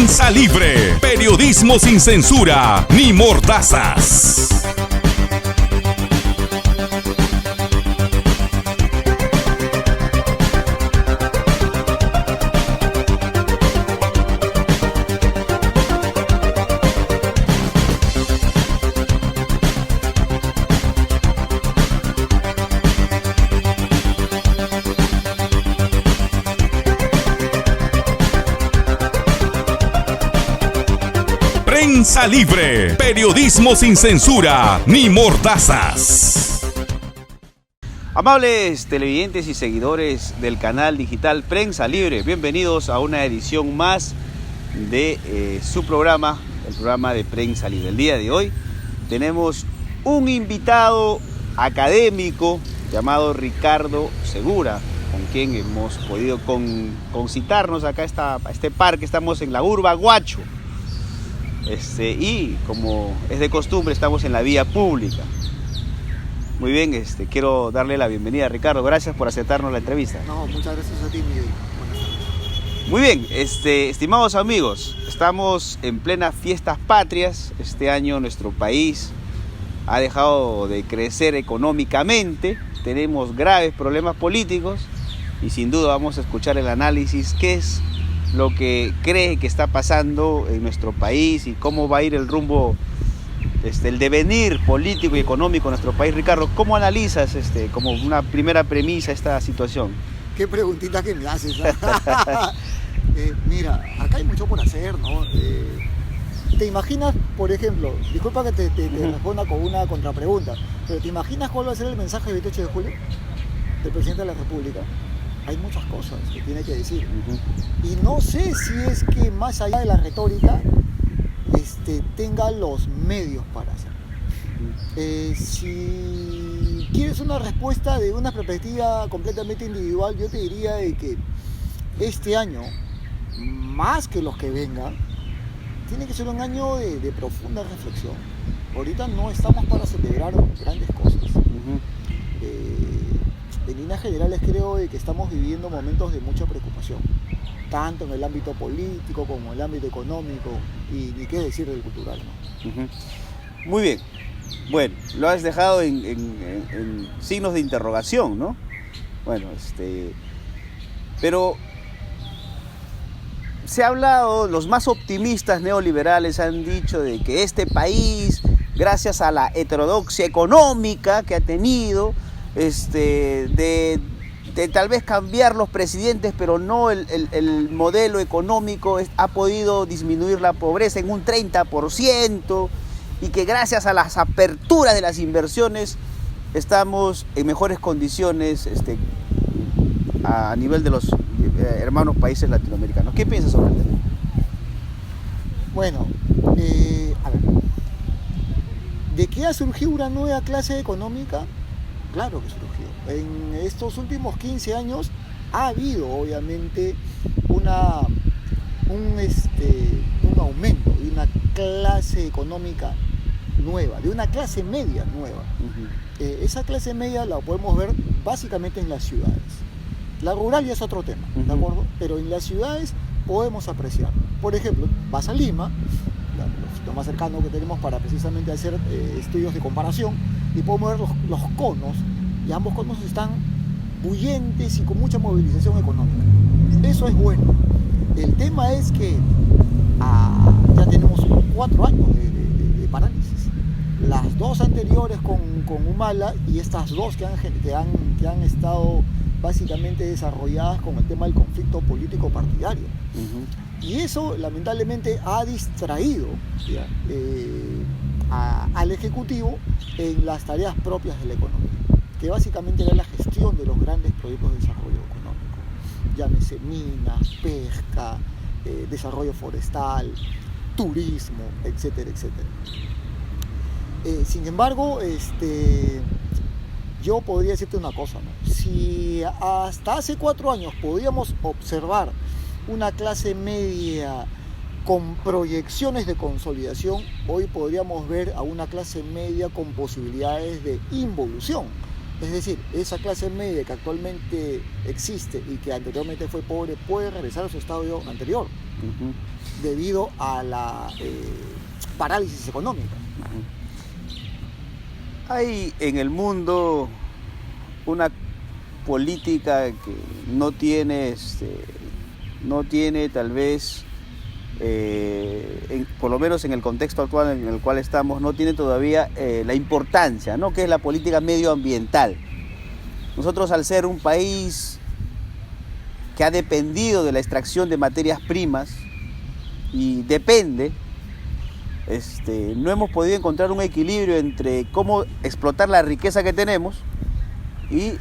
Prensa Libre. Periodismo sin censura ni mordazas. Prensa Libre. Periodismo sin censura ni mordazas. Amables televidentes y seguidores del canal digital Prensa Libre, bienvenidos a una edición más de su programa, el programa de Prensa Libre. El día de hoy tenemos un invitado académico llamado Ricardo Segura, con quien hemos podido concitarnos acá a este parque. Estamos en la Urba Guacho. Y como es de costumbre, estamos en la vía pública. Muy bien, quiero darle la bienvenida a Ricardo. Gracias por aceptarnos la entrevista. No, muchas gracias a ti, Miguel. Buenas tardes. Muy bien, estimados amigos, estamos en plenas fiestas patrias. Este año nuestro país ha dejado de crecer económicamente. Tenemos graves problemas políticos y sin duda vamos a escuchar el análisis, qué es lo que cree que está pasando en nuestro país y cómo va a ir el rumbo, el devenir político y económico de nuestro país. Ricardo, ¿cómo analizas como una primera premisa esta situación? Qué preguntita que me haces, ¿no? Mira, acá hay mucho por hacer, ¿no? ¿Te imaginas, por ejemplo, disculpa que te responda con una contrapregunta, pero ¿te imaginas cuál va a ser el mensaje del 28 de julio del presidente de la República? Hay muchas cosas que tiene que decir. Y no sé si es que más allá de la retórica, tenga los medios para hacerlo. Si quieres una respuesta de una perspectiva completamente individual, yo te diría de que este año, más que los que vengan, tiene que ser un año de profunda reflexión. Ahorita no estamos para celebrar grandes cosas. En líneas generales creo que estamos viviendo momentos de mucha preocupación, tanto en el ámbito político como en el ámbito económico y ni qué decir del cultural, ¿no? Muy bien, bueno, lo has dejado en signos de interrogación, ¿no? Bueno, pero se ha hablado, los más optimistas neoliberales han dicho de que este país, gracias a la heterodoxia económica que ha tenido, de tal vez cambiar los presidentes, pero no el modelo económico, ha podido disminuir la pobreza en un 30%, y que gracias a las aperturas de las inversiones estamos en mejores condiciones a nivel de los hermanos países latinoamericanos. ¿Qué piensas sobre el tema? Bueno, a ver, ¿de qué ha surgido una nueva clase económica? Claro que surgió. En estos últimos 15 años ha habido obviamente un aumento de una clase económica nueva, de una clase media nueva. Esa clase media la podemos ver básicamente en las ciudades. La rural ya es otro tema, ¿de acuerdo? Pero en las ciudades podemos apreciar. Por ejemplo, vas a Lima, lo más cercano que tenemos para precisamente hacer estudios de comparación, y podemos ver los conos, y ambos conos están bullentes y con mucha movilización económica. Eso es bueno. El tema es que ya tenemos 4 años de parálisis. Las dos anteriores con Humala y estas dos que han estado básicamente desarrolladas con el tema del conflicto político partidario. Y eso lamentablemente ha distraído al Ejecutivo en las tareas propias de la economía, que básicamente era la gestión de los grandes proyectos de desarrollo económico, llámese minas, pesca, desarrollo forestal, turismo, etcétera, etcétera. Sin embargo, yo podría decirte una cosa, ¿no? Si hasta hace 4 años podíamos observar una clase media con proyecciones de consolidación, hoy podríamos ver a una clase media con posibilidades de involución. Es decir, esa clase media que actualmente existe y que anteriormente fue pobre puede regresar a su estadio anterior. debido a la parálisis económica. Hay en el mundo una política que no tiene tal vez, por lo menos en el contexto actual en el cual estamos, no tiene todavía la importancia, ¿no? Que es la política medioambiental. Nosotros, al ser un país que ha dependido de la extracción de materias primas y depende, no hemos podido encontrar un equilibrio entre cómo explotar la riqueza que tenemos y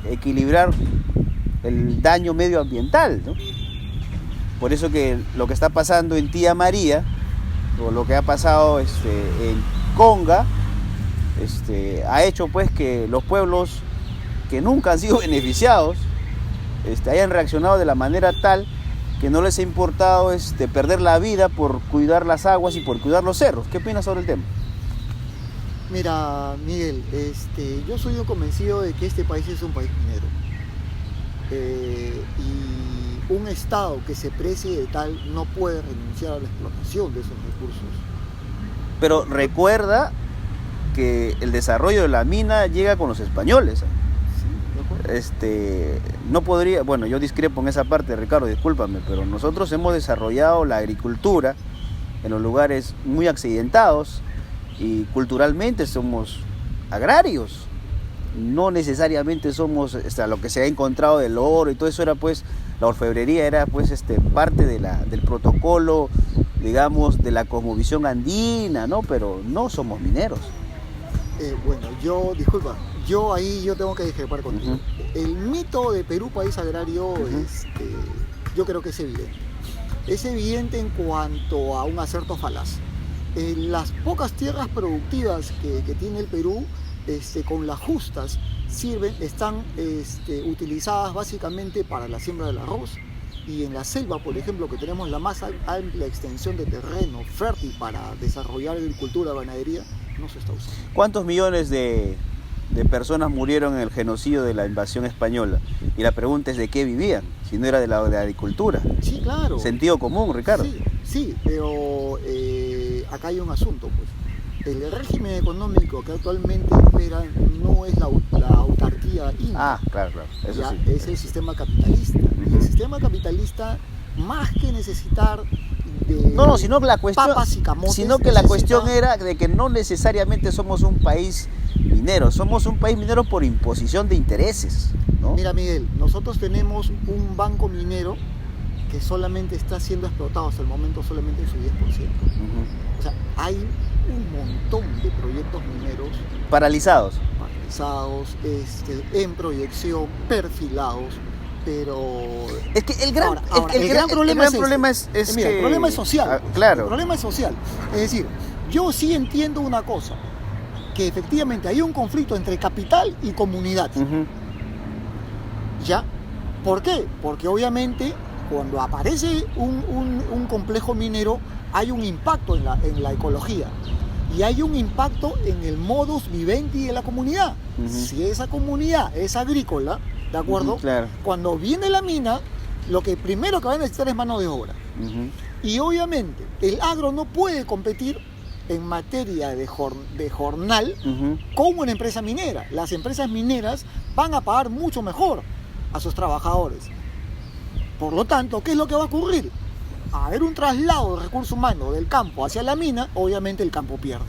equilibrar el daño medioambiental, ¿no? Por eso que lo que está pasando en Tía María, o lo que ha pasado en Conga, ha hecho pues que los pueblos que nunca han sido beneficiados hayan reaccionado de la manera tal que no les ha importado perder la vida por cuidar las aguas y por cuidar los cerros. ¿Qué opinas sobre el tema? Mira, Miguel, yo soy convencido de que este país es un país minero. Y un Estado que se precie de tal no puede renunciar a la explotación de esos recursos. Pero recuerda que el desarrollo de la mina llega con los españoles. No podría, bueno, yo discrepo en esa parte, Ricardo, discúlpame, pero nosotros hemos desarrollado la agricultura en los lugares muy accidentados y culturalmente somos agrarios. No necesariamente somos lo que se ha encontrado del oro y todo eso era pues, la orfebrería era pues parte del protocolo, digamos, de la cosmovisión andina, ¿no? Pero no somos mineros. Bueno, yo tengo que discrepar contigo. El mito de Perú, país agrario, yo creo que es evidente. Es evidente en cuanto a un acerto falaz. Las pocas tierras productivas que tiene el Perú, con las justas, están utilizadas básicamente para la siembra del arroz. Y en la selva, por ejemplo, que tenemos la más amplia extensión de terreno fértil para desarrollar agricultura, ganadería, no se está usando. ¿Cuántos millones de personas murieron en el genocidio de la invasión española? Y la pregunta es de qué vivían, si no era de la agricultura. Sí, claro. Sentido común, Ricardo. Sí, pero acá hay un asunto, pues. El régimen económico que actualmente impera no es la autarquía india. Ah, claro, eso ya, sí. Es el sistema capitalista. Y el sistema capitalista, más que necesitar sino que la cuestión, papas y camotes, la cuestión era de que no necesariamente somos un país minero, somos un país minero por imposición de intereses, ¿no? Mira, Miguel, nosotros tenemos un banco minero que solamente está siendo explotado hasta el momento solamente en su 10%. O sea, hay un montón de proyectos mineros paralizados, en proyección, perfilados, pero es que el gran problema es mira, que el problema es social. Claro. El problema es social. Es decir, yo sí entiendo una cosa, que efectivamente hay un conflicto entre capital y comunidad. ¿Ya? ¿Por qué? Porque obviamente cuando aparece un complejo minero hay un impacto en la ecología y hay un impacto en el modus vivendi de la comunidad. Si esa comunidad es agrícola, ¿de acuerdo? Claro. Cuando viene la mina, lo que primero que va a necesitar es mano de obra. Y obviamente el agro no puede competir en materia de jornal con una empresa minera. Las empresas mineras van a pagar mucho mejor a sus trabajadores. Por lo tanto, ¿qué es lo que va a ocurrir? A haber un traslado de recursos humanos del campo hacia la mina, obviamente el campo pierde.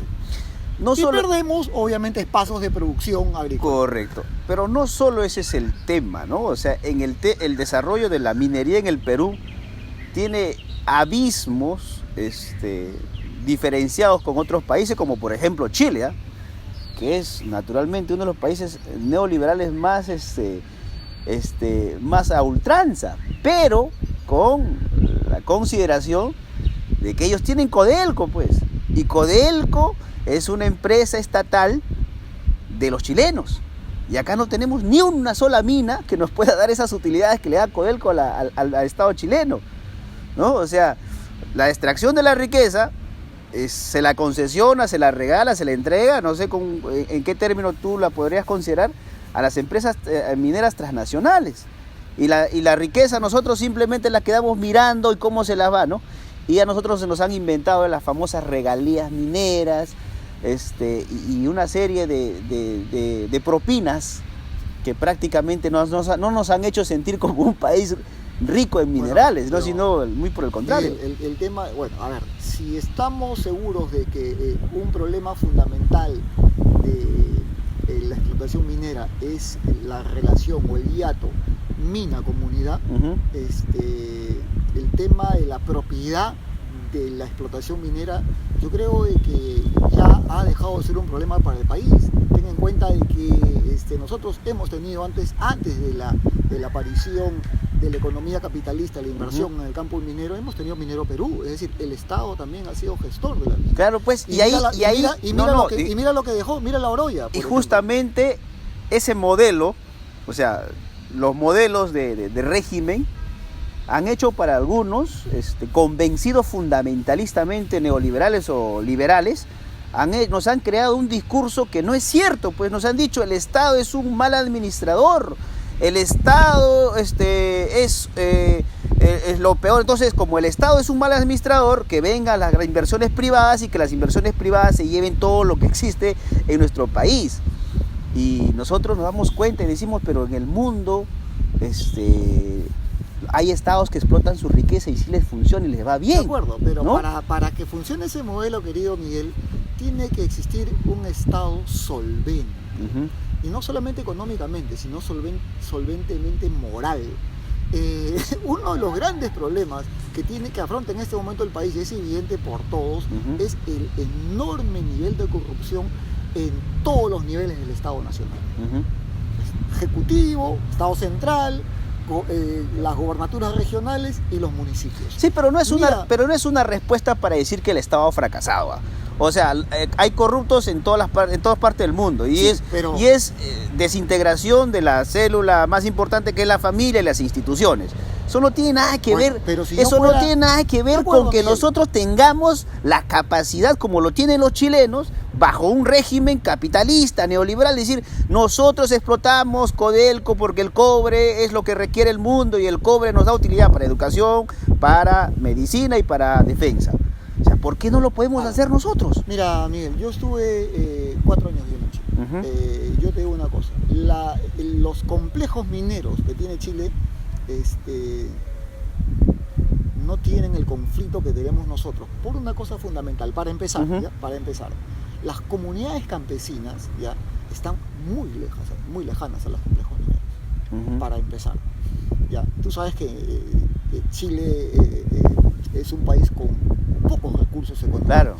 Perdemos, obviamente, espacios de producción agrícola. Correcto. Pero no solo ese es el tema, ¿no? O sea, el desarrollo de la minería en el Perú tiene abismos diferenciados con otros países, como por ejemplo Chile, que es naturalmente uno de los países neoliberales más a ultranza, pero con la consideración de que ellos tienen Codelco, pues, y Codelco es una empresa estatal de los chilenos, y acá no tenemos ni una sola mina que nos pueda dar esas utilidades que le da Codelco al Estado chileno, ¿no? O sea, la extracción de la riqueza se la concesiona, se la regala, se la entrega, no sé en qué término tú la podrías considerar, a las empresas mineras transnacionales. Y la riqueza nosotros simplemente la quedamos mirando y cómo se las va, ¿no? y a nosotros se nos han inventado las famosas regalías mineras, y una serie de propinas que prácticamente no nos han hecho sentir como un país rico en minerales, no, sino muy por el contrario. El tema, bueno, a ver, si estamos seguros de que un problema fundamental de la explotación minera es la relación o el hiato mina-comunidad, el tema de la propiedad de la explotación minera, yo creo que ya ha dejado de ser un problema para el país. Ten en cuenta de que nosotros hemos tenido antes de la aparición de la economía capitalista, la inversión en el campo minero, hemos tenido Minero Perú, es decir, el Estado también ha sido gestor de la mina. Claro, pues, mira lo que dejó, mira la Oroya. Y justamente ese modelo, o sea, los modelos de régimen han hecho para algunos, convencidos fundamentalistamente neoliberales o liberales, nos han creado un discurso que no es cierto, pues nos han dicho el Estado es un mal administrador, el Estado es lo peor. Entonces, como el Estado es un mal administrador, que vengan las inversiones privadas y que las inversiones privadas se lleven todo lo que existe en nuestro país. Y nosotros nos damos cuenta y decimos, pero en el mundo hay estados que explotan su riqueza y sí les funciona y les va bien. De acuerdo, pero ¿no? para que funcione ese modelo, querido Miguel, tiene que existir un Estado solvente. Y no solamente económicamente, sino solventemente moral. Uno de los grandes problemas que afronta en este momento el país, y es evidente por todos, es el enorme nivel de corrupción en todos los niveles del Estado Nacional. Ejecutivo, Estado Central, las gobernaturas regionales y los municipios. Sí, pero no es una respuesta para decir que el Estado ha fracasado. O sea, hay corruptos en todas partes del mundo y es desintegración de la célula más importante, que es la familia y las instituciones. Eso no tiene nada que ver, no tiene nada que ver con que nosotros tengamos la capacidad, como lo tienen los chilenos, bajo un régimen capitalista, neoliberal, decir, nosotros explotamos Codelco porque el cobre es lo que requiere el mundo y el cobre nos da utilidad para educación, para medicina y para defensa. O sea, ¿por qué no lo podemos hacer nosotros? Mira, Miguel, yo estuve 4 años viviendo en Chile. Yo te digo una cosa, los complejos mineros que tiene Chile no tienen el conflicto que tenemos nosotros, por una cosa fundamental, para empezar, las comunidades campesinas ya están muy lejanas a los complejos mineros, para empezar. Ya, tú sabes que Chile es un país con pocos recursos económicos. Claro.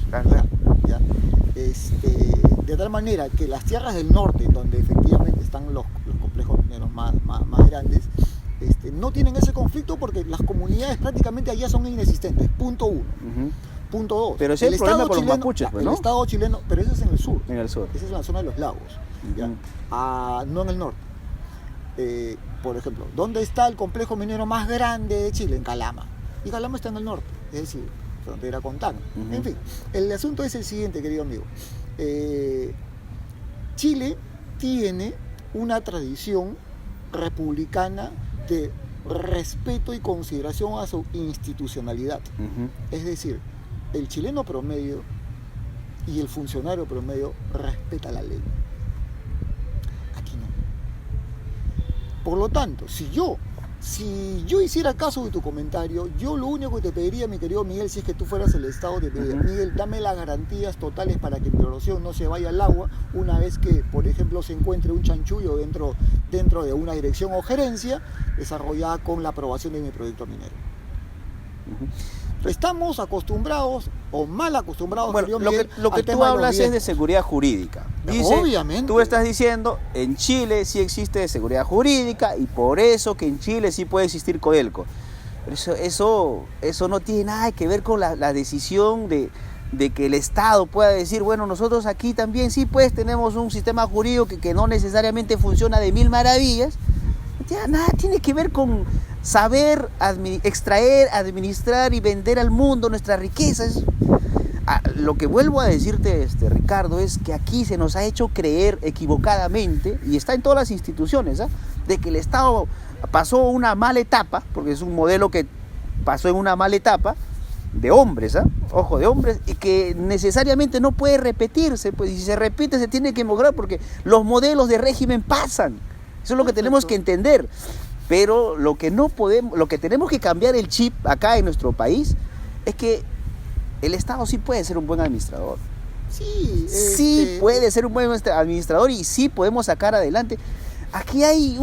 ¿Ya? De tal manera que las tierras del norte, donde efectivamente están los complejos mineros más grandes, no tienen ese conflicto porque las comunidades prácticamente allá son inexistentes. Punto 1. Punto 2. Pero ese es el problema con los mapuches, pues, ¿no? El Estado chileno, pero ese es en el sur. En el sur. Esa es la zona de los lagos, ¿ya? No en el norte. Por ejemplo, ¿dónde está el complejo minero más grande de Chile? En Calama. Y Calama está en el norte, es decir, frontera con Tacna. En fin, el asunto es el siguiente, querido amigo. Chile tiene una tradición republicana de respeto y consideración a su institucionalidad. Es decir, el chileno promedio y el funcionario promedio respeta la ley. Aquí no. Por lo tanto, si yo hiciera caso de tu comentario, yo lo único que te pediría, mi querido Miguel, si es que tú fueras el Estado, te pediría, Miguel, dame las garantías totales para que mi erosión no se vaya al agua una vez que, por ejemplo, se encuentre un chanchullo dentro de una dirección o gerencia desarrollada con la aprobación de mi proyecto minero. Estamos acostumbrados o mal acostumbrados, bueno, Miguel, lo que tú hablas es de seguridad jurídica. Obviamente. Tú estás diciendo, en Chile sí existe seguridad jurídica y por eso que en Chile sí puede existir Codelco. Pero eso no tiene nada que ver con la decisión de que el Estado pueda decir, bueno, nosotros aquí también sí pues tenemos un sistema jurídico que no necesariamente funciona de mil maravillas. Nada tiene que ver con saber extraer, administrar y vender al mundo nuestras riquezas. Lo que vuelvo a decirte, Ricardo, es que aquí se nos ha hecho creer equivocadamente, y está en todas las instituciones, de que el Estado pasó una mala etapa, porque es un modelo que pasó en una mala etapa, de hombres, ojo, de hombres, y que necesariamente no puede repetirse, pues, y si se repite se tiene que mejorar porque los modelos de régimen pasan. Eso es lo que tenemos que entender. Pero lo que no podemos, lo que tenemos que cambiar el chip acá en nuestro país es que el Estado sí puede ser un buen administrador. Sí puede ser un buen administrador y sí podemos sacar adelante. Aquí hay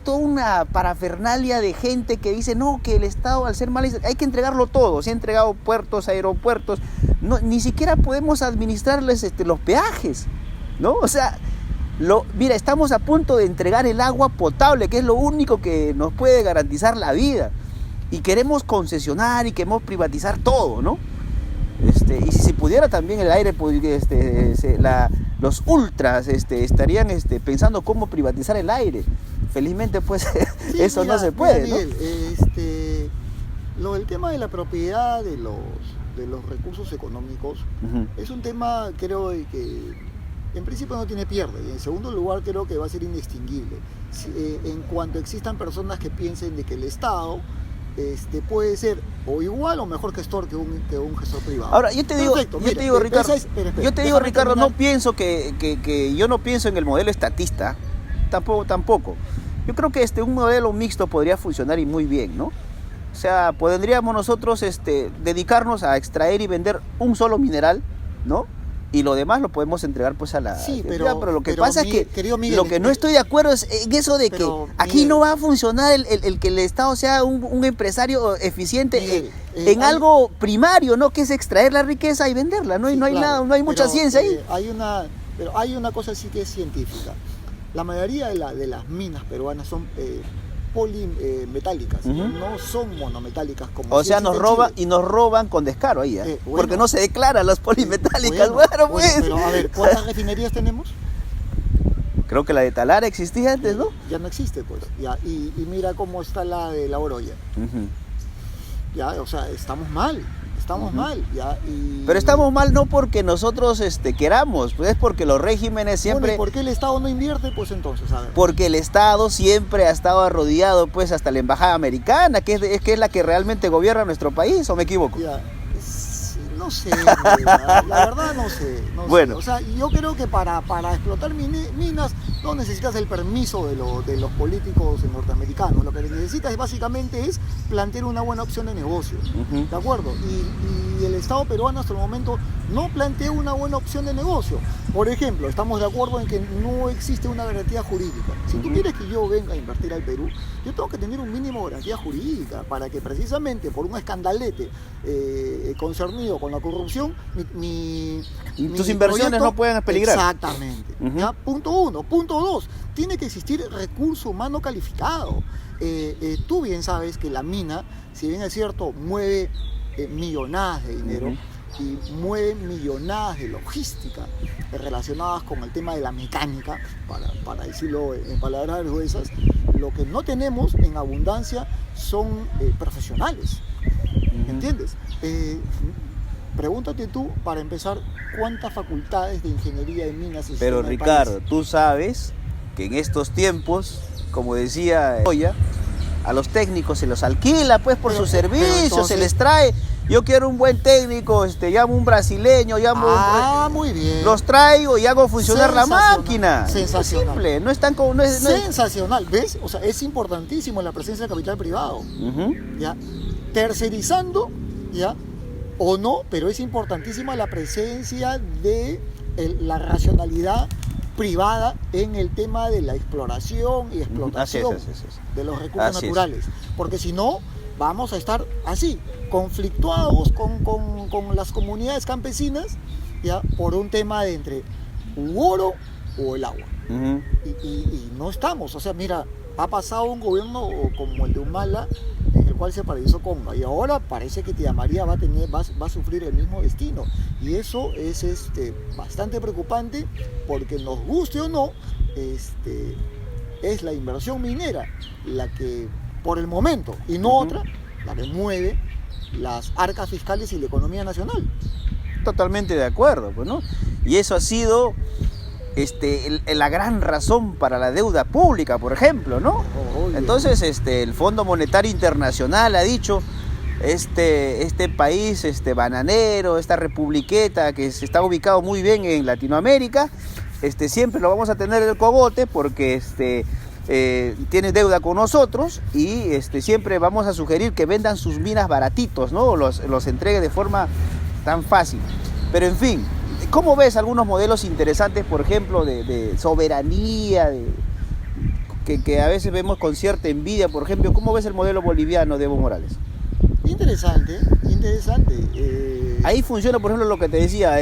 toda una parafernalia de gente que dice no, que el Estado al ser mal hay que entregarlo todo. Se han entregado puertos, aeropuertos, no, ni siquiera podemos administrarles los peajes, ¿no? O sea, mira, estamos a punto de entregar el agua potable, que es lo único que nos puede garantizar la vida, y queremos concesionar y queremos privatizar todo, ¿no? Y si se pudiera también el aire, los ultras estarían pensando cómo privatizar el aire. Felizmente pues sí, eso mira, no se puede, Miguel, ¿no? El tema de la propiedad de los recursos económicos es un tema, creo que en principio no tiene pierde, y en segundo lugar creo que va a ser indistinguible. En cuanto existan personas que piensen de que el Estado puede ser o igual o mejor gestor que un gestor privado. Ahora, yo te digo, Ricardo, no pienso yo no pienso en el modelo estatista, tampoco. Yo creo que un modelo mixto podría funcionar y muy bien, ¿no? O sea, podríamos nosotros dedicarnos a extraer y vender un solo mineral, ¿no? Y lo demás lo podemos entregar pues a la... Sí, pero lo que pasa es que Miguel, lo que no estoy de acuerdo es en eso de que aquí Miguel, no va a funcionar el que el Estado sea un empresario eficiente Miguel, en algo primario, ¿no? Que es extraer la riqueza y venderla, ¿no? Sí, no hay claro, nada, no hay mucha ciencia ahí. Pero hay una cosa sí que es científica. La mayoría de las minas peruanas son polimetálicas, no son monometálicas como... O sea, nos roban con descaro ahí, porque no se declaran las polimetálicas. Pues. Pero a ver, ¿cuántas refinerías tenemos? Creo que la de Talara existía antes, ¿no? Ya no existe, pues. Ya, y mira cómo está la de La Oroya. Ya, o sea, estamos mal, ya. Pero estamos mal no porque nosotros queramos, pues es porque los regímenes siempre... Bueno, ¿y por qué el Estado no invierte, pues entonces? A ver. Porque el Estado siempre ha estado arrodillado, pues, hasta la embajada americana, que es la que realmente gobierna nuestro país, ¿o me equivoco? Ya. No sé, la verdad no sé. Bueno. O sea, yo creo que para explotar minas no necesitas el permiso de los políticos norteamericanos. Lo que necesitas básicamente es plantear una buena opción de negocio, ¿de acuerdo? Y el Estado peruano hasta el momento no plantea una buena opción de negocio. Por ejemplo, estamos de acuerdo en que no existe una garantía jurídica. Si tú quieres que yo venga a invertir al Perú, yo tengo que tener un mínimo de garantía jurídica para que precisamente por un escandalete concernido con la corrupción, tus inversiones no puedan peligrar. Exactamente. ¿Ya? Punto uno. Punto dos, tiene que existir recurso humano calificado. Tú bien sabes que la mina, si bien es cierto, mueve millonadas de dinero y mueve millonadas de logística relacionadas con el tema de la mecánica, para decirlo en palabras gruesas, lo que no tenemos en abundancia son profesionales. ¿Entiendes? Pregúntate tú, para empezar, ¿cuántas facultades de ingeniería de minas existen? Pero Ricardo, tú sabes que en estos tiempos, como decía Oya, a los técnicos se los alquila pues por sus servicios, entonces, se les trae. Yo quiero un buen técnico, llamo un brasileño, muy bien. Los traigo y hago funcionar la máquina. Sensacional. Simple, no es tan como sensacional, ¿ves? O sea, es importantísimo la presencia de capital privado. ¿Ya? Tercerizando, ¿ya? O no, pero es importantísima la presencia de la privada en el tema de la exploración y explotación de los recursos naturales. Porque si no, vamos a estar así, conflictuados con las comunidades campesinas, ¿ya? Por un tema de entre un oro o el agua. Y no estamos, o sea, mira, ha pasado un gobierno como el de Humala, en el cual se paralizó Conga, y ahora parece que Tía María va a sufrir el mismo destino, y eso es bastante preocupante, porque nos guste o no, es la inversión minera la que por el momento, y no otra, la que mueve las arcas fiscales y la economía nacional. Totalmente de acuerdo, pues, ¿no? Y eso ha sido la gran razón para la deuda pública, por ejemplo, ¿no? Entonces, el Fondo Monetario Internacional ha dicho este país bananero, esta republiqueta que está ubicado muy bien en Latinoamérica, siempre lo vamos a tener en el cogote porque tiene deuda con nosotros y siempre vamos a sugerir que vendan sus minas baratitos, ¿no? Los entregue de forma tan fácil. Pero en fin, ¿cómo ves algunos modelos interesantes, por ejemplo, de soberanía, que a veces vemos con cierta envidia? Por ejemplo, ¿cómo ves el modelo boliviano de Evo Morales? Interesante. Ahí funciona, por ejemplo, lo que te decía,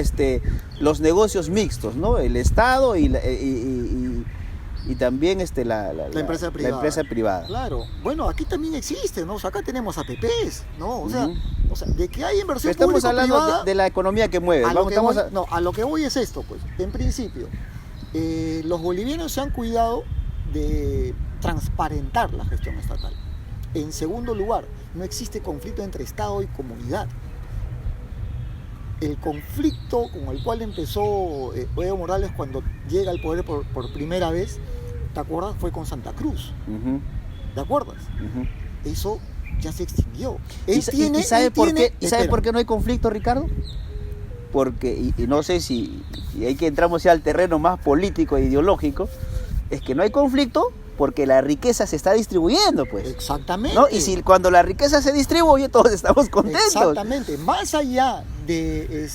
los negocios mixtos, ¿no? El Estado y también la empresa privada. Claro. Bueno, aquí también existe, ¿no? O sea, acá tenemos APPs, ¿no? O sea, de que hay inversión estamos hablando privada, de la economía que mueve. A lo que voy es esto, pues. En principio, los bolivianos se han cuidado de transparentar la gestión estatal. En segundo lugar, no existe conflicto entre Estado y comunidad. El conflicto con el cual empezó Evo Morales cuando llega al poder por primera vez, ¿te acuerdas? Fue con Santa Cruz. ¿Te acuerdas? Eso ya se extinguió. ¿Y sabe por qué no hay conflicto, Ricardo? Porque, y no sé si hay que entramos ya al terreno más político e ideológico, es que no hay conflicto porque la riqueza se está distribuyendo, pues. Exactamente. ¿No? Y cuando la riqueza se distribuye, todos estamos contentos. Exactamente. Más allá de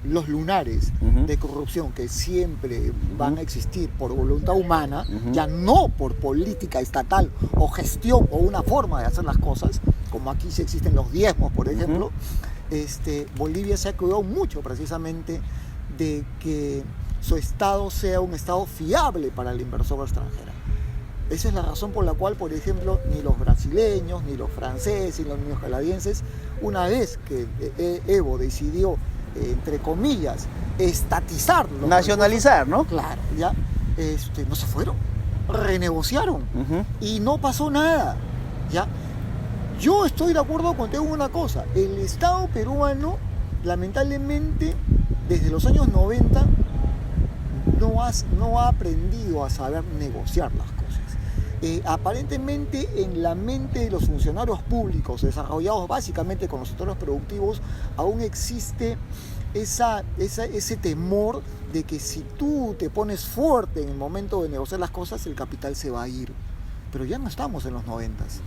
los lunares de corrupción que siempre van a existir por voluntad humana, ya no por política estatal o gestión o una forma de hacer las cosas, como aquí sí existen los diezmos, por ejemplo, Bolivia se ha cuidado mucho precisamente de que su Estado sea un Estado fiable para el inversor extranjero. Esa es la razón por la cual, por ejemplo, ni los brasileños, ni los franceses, ni los canadienses, una vez que Evo decidió, entre comillas, estatizarlo, nacionalizar, ¿no? Claro, ya, no se fueron, renegociaron y no pasó nada, ya. Yo estoy de acuerdo contigo en una cosa, el Estado peruano, lamentablemente, desde los años 90, no ha aprendido a saber negociar las cosas. Aparentemente en la mente de los funcionarios públicos desarrollados básicamente con los sectores productivos aún existe ese temor de que si tú te pones fuerte en el momento de negociar las cosas, el capital se va a ir. Pero ya no estamos en los 90s.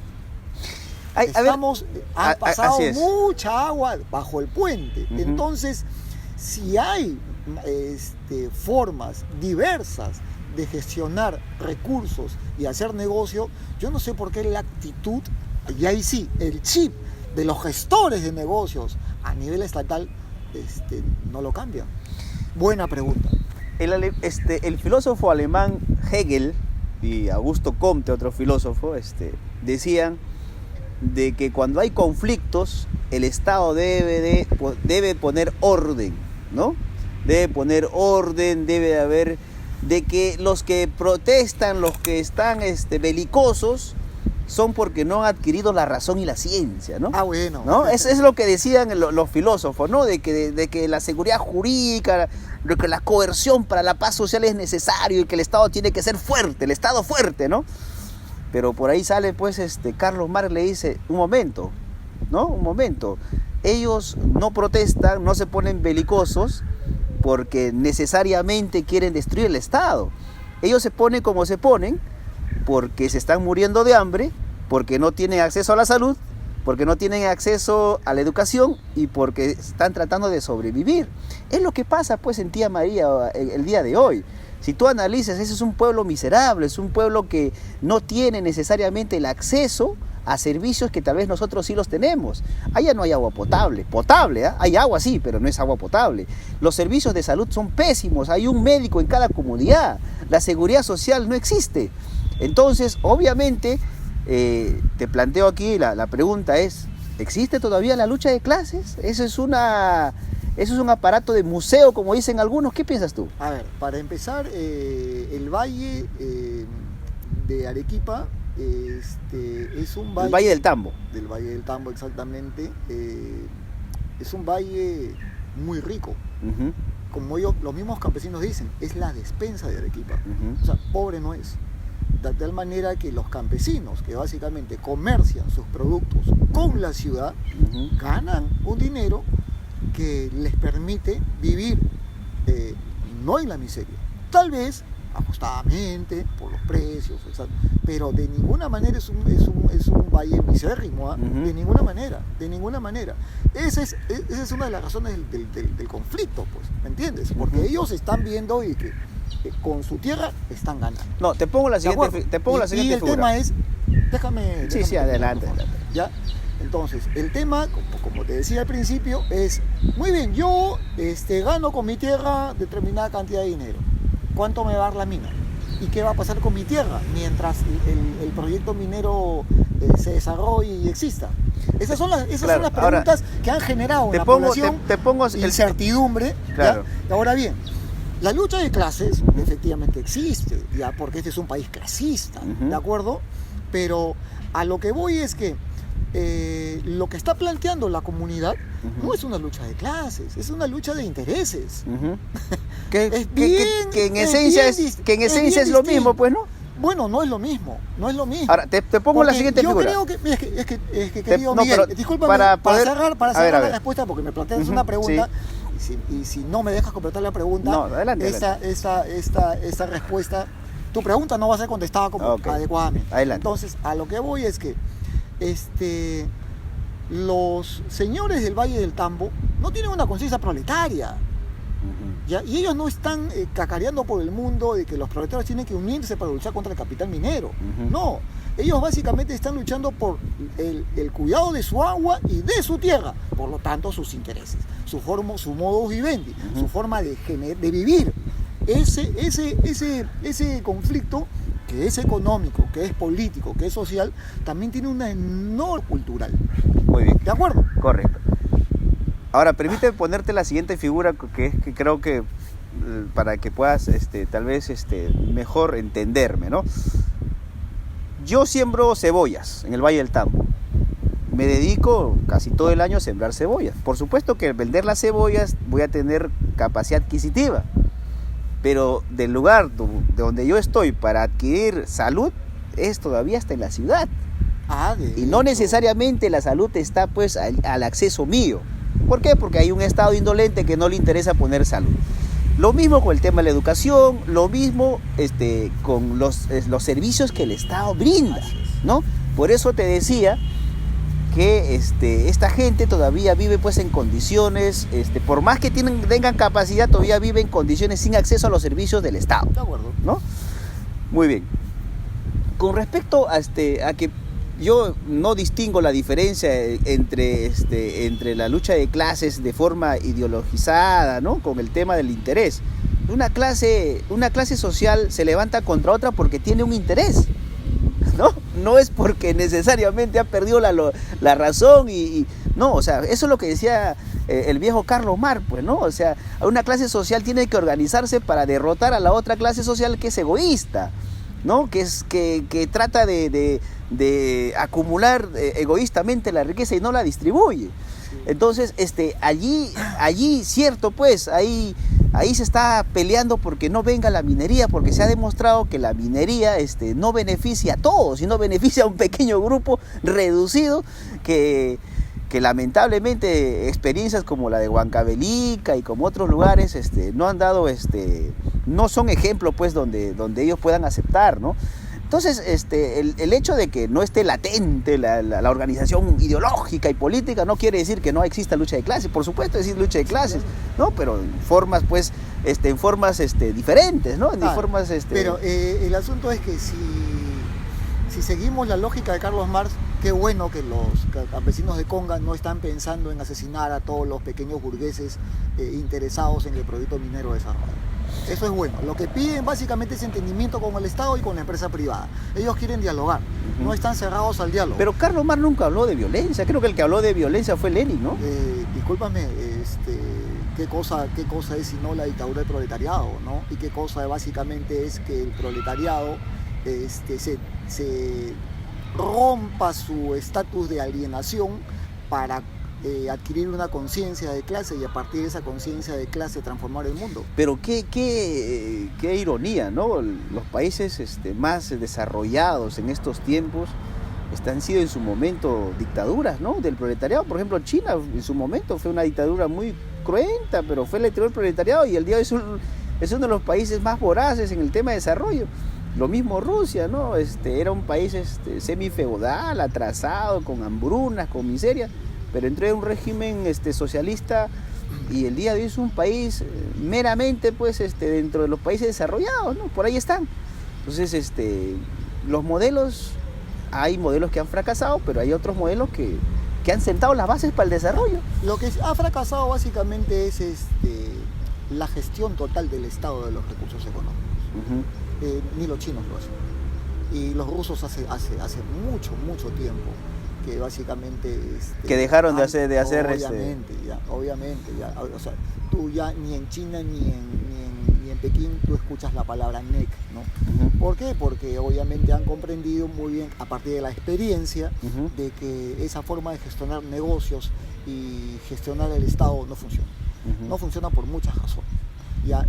Ha pasado mucha agua bajo el puente. Entonces, si hay formas diversas de gestionar recursos y hacer negocio, yo no sé por qué la actitud, y ahí sí, el chip de los gestores de negocios a nivel estatal no lo cambia. Buena pregunta. El filósofo alemán Hegel y Augusto Comte, otro filósofo, decían de que cuando hay conflictos, el Estado debe poner orden, ¿no? Debe poner orden, debe haber de que los que protestan, los que están belicosos, son porque no han adquirido la razón y la ciencia, ¿no? Bueno. ¿No? Eso es lo que decían los filósofos, ¿no? De que la seguridad jurídica, de que la coerción para la paz social es necesario y que el Estado tiene que ser fuerte, el Estado fuerte, ¿no? Pero por ahí sale, pues, Carlos Marx le dice, un momento, ellos no protestan, no se ponen belicosos, porque necesariamente quieren destruir el Estado. Ellos se ponen como se ponen porque se están muriendo de hambre, porque no tienen acceso a la salud, porque no tienen acceso a la educación y porque están tratando de sobrevivir. Es lo que pasa, pues, en Tía María el día de hoy. Si tú analizas, ese es un pueblo miserable, es un pueblo que no tiene necesariamente el acceso a servicios que tal vez nosotros sí los tenemos. Allá no hay agua potable, hay agua sí, pero no es agua potable. Los servicios de salud son pésimos, hay un médico en cada comunidad, la seguridad social no existe. Entonces, obviamente, te planteo aquí, la pregunta es, ¿existe todavía la lucha de clases? Eso es un aparato de museo, como dicen algunos. ¿Qué piensas tú? A ver, para empezar, el valle de Arequipa es un valle... El Valle del Tambo. Del Valle del Tambo, exactamente. Es un valle muy rico. Como los mismos campesinos dicen, es la despensa de Arequipa. O sea, pobre no es. de tal manera que los campesinos, que básicamente comercian sus productos con la ciudad, ganan un dinero que les permite vivir no en la miseria, tal vez ajustadamente por los precios, pero de ninguna manera es un valle misérrimo, de ninguna manera. Esa es una de las razones del conflicto, pues, ¿me entiendes? Porque ellos están viendo y que con su tierra están ganando. No, te pongo la siguiente figura. Y el tema es, déjame Sí, adelante. ¿Ya? Entonces, el tema, como te decía al principio, es, muy bien, yo gano con mi tierra determinada cantidad de dinero. ¿Cuánto me va a dar la mina? ¿Y qué va a pasar con mi tierra mientras el proyecto minero se desarrolle y exista? Esas son las preguntas ahora, que han generado en la población incertidumbre. Claro. Ahora bien, la lucha de clases efectivamente existe, ya, porque este es un país clasista, ¿de acuerdo? Pero a lo que voy es que lo que está planteando la comunidad no es una lucha de clases, es una lucha de intereses. Que en esencia es lo mismo, pues, ¿no? Bueno, no es lo mismo. Ahora, te pongo la siguiente figura. Yo creo que, es que querido Miguel, discúlpame, para cerrar la respuesta, porque me planteas una pregunta, sí. y si no me dejas completar la pregunta, adelante. Esta respuesta, tu pregunta no va a ser contestada adecuadamente. Adelante. Entonces, a lo que voy es que los señores del Valle del Tambo no tienen una conciencia proletaria. ¿Ya? Y ellos no están cacareando por el mundo de que los proletarios tienen que unirse para luchar contra el capital minero. No, ellos básicamente están luchando por el cuidado de su agua y de su tierra, por lo tanto sus intereses, su modus vivendi, su forma de vivir. Ese conflicto, que es económico, que es político, que es social, también tiene una enorme cultural. Muy bien. ¿De acuerdo? Correcto. Ahora, permíteme ponerte la siguiente figura que creo que para que puedas tal vez mejor entenderme, ¿no? Yo siembro cebollas en el Valle del Tambo. Me dedico casi todo el año a sembrar cebollas. Por supuesto que al vender las cebollas voy a tener capacidad adquisitiva, pero del lugar de donde yo estoy para adquirir salud es todavía hasta en la ciudad. Y no necesariamente la salud está pues al acceso mío. ¿Por qué? Porque hay un Estado indolente que no le interesa poner salud. Lo mismo con el tema de la educación, lo mismo con los servicios que el Estado brinda, ¿no? Por eso te decía que esta gente todavía vive pues en condiciones, por más que tengan capacidad, todavía vive en condiciones sin acceso a los servicios del Estado. De acuerdo. ¿No? Muy bien. Con respecto a que yo no distingo la diferencia entre la lucha de clases de forma ideologizada, ¿no? Con el tema del interés. Una clase social se levanta contra otra porque tiene un interés, ¿no? No es porque necesariamente ha perdido la razón y no, o sea, eso es lo que decía el viejo Carlos Marx, pues, ¿no? O sea, una clase social tiene que organizarse para derrotar a la otra clase social que es egoísta, ¿no? Que trata de acumular egoístamente la riqueza y no la distribuye. Entonces, allí cierto, pues, ahí se está peleando porque no venga la minería, porque se ha demostrado que la minería no beneficia a todos, sino beneficia a un pequeño grupo reducido que lamentablemente experiencias como la de Huancavelica y como otros lugares no han dado no son ejemplos pues donde ellos puedan aceptar, ¿no? Entonces, el hecho de que no esté latente la organización ideológica y política no quiere decir que no exista lucha de clases. Por supuesto existe lucha de clases, ¿no? Pero en formas, pues, diferentes, ¿no? Pero el asunto es que si seguimos la lógica de Carlos Marx, qué bueno que los campesinos de Conga no están pensando en asesinar a todos los pequeños burgueses interesados en el proyecto minero desarrollado. Eso es bueno. Lo que piden básicamente es entendimiento con el Estado y con la empresa privada. Ellos quieren dialogar, no están cerrados al diálogo. Pero Carlos Marx nunca habló de violencia. Creo que el que habló de violencia fue Lenin, ¿no? Discúlpame, ¿qué cosa es sino la dictadura del proletariado, ¿no? Y qué cosa básicamente es que el proletariado se rompa su estatus de alienación para adquirir una conciencia de clase y a partir de esa conciencia de clase transformar el mundo. Pero qué ironía, ¿no? Los países más desarrollados en estos tiempos han sido en su momento dictaduras, ¿no? Del proletariado. Por ejemplo, China en su momento fue una dictadura muy cruenta, pero fue la dictadura del proletariado y el día de hoy es uno de los países más voraces en el tema de desarrollo. Lo mismo Rusia, ¿no? Era un país semifeudal, atrasado, con hambrunas, con miseria, pero entró en un régimen socialista y el día de hoy es un país meramente pues dentro de los países desarrollados, ¿no? Por ahí están. Entonces, los modelos, hay modelos que han fracasado, pero hay otros modelos que han sentado las bases para el desarrollo. Lo que ha fracasado básicamente es la gestión total del Estado de los recursos económicos. Ni los chinos lo hacen. Y los rusos hace mucho tiempo que básicamente que dejaron de hacer obviamente ya, o sea, tú ya ni en China ni en Pekín tú escuchas la palabra NEC, ¿no? ¿Por qué? Porque obviamente han comprendido muy bien a partir de la experiencia de que esa forma de gestionar negocios y gestionar el Estado no funciona. No funciona por muchas razones.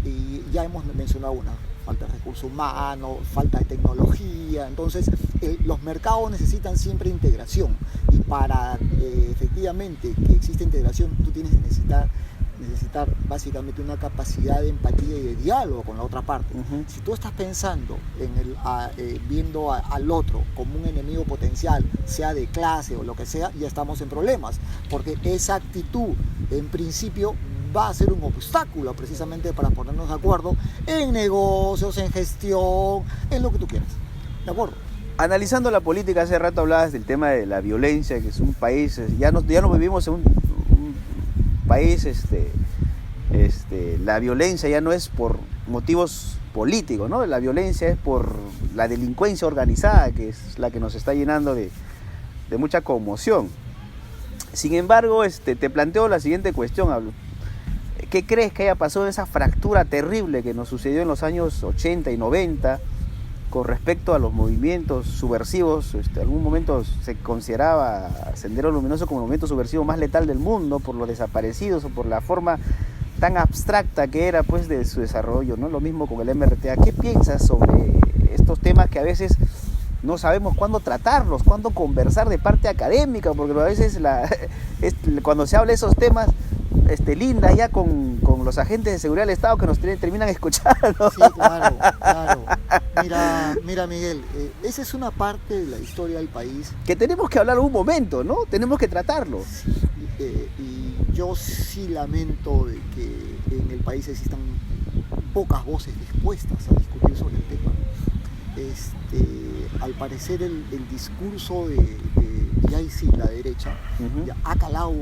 Y ya hemos mencionado una: falta de recursos humanos, falta de tecnología. Entonces los mercados necesitan siempre integración, y para efectivamente que exista integración tú tienes que necesitar básicamente una capacidad de empatía y de diálogo con la otra parte. Si tú estás pensando en viendo al otro como un enemigo potencial, sea de clase o lo que sea, ya estamos en problemas, porque esa actitud en principio va a ser un obstáculo precisamente para ponernos de acuerdo en negocios, en gestión, en lo que tú quieras. ¿De acuerdo? Analizando la política, hace rato hablabas del tema de la violencia, que es un país, ya no vivimos en un país, la violencia ya no es por motivos políticos, ¿no? La violencia es por la delincuencia organizada, que es la que nos está llenando de mucha conmoción. Sin embargo, te planteo la siguiente cuestión. ¿Qué crees que haya pasado en esa fractura terrible que nos sucedió en los años 80 y 90 con respecto a los movimientos subversivos? En algún momento se consideraba Sendero Luminoso como el movimiento subversivo más letal del mundo por los desaparecidos o por la forma tan abstracta que era pues de su desarrollo, ¿no? Lo mismo con el MRTA. ¿Qué piensas sobre estos temas que a veces no sabemos cuándo tratarlos, cuándo conversar de parte académica? Porque a veces cuando se habla de esos temas linda ya con los agentes de seguridad del Estado que nos terminan escuchando. Sí, claro. Mira Miguel, esa es una parte de la historia del país que tenemos que hablar un momento, ¿no? Tenemos que tratarlo. Sí, y yo sí lamento de que en el país existan pocas voces dispuestas a discutir sobre el tema. Al parecer el discurso de la derecha ya ha calado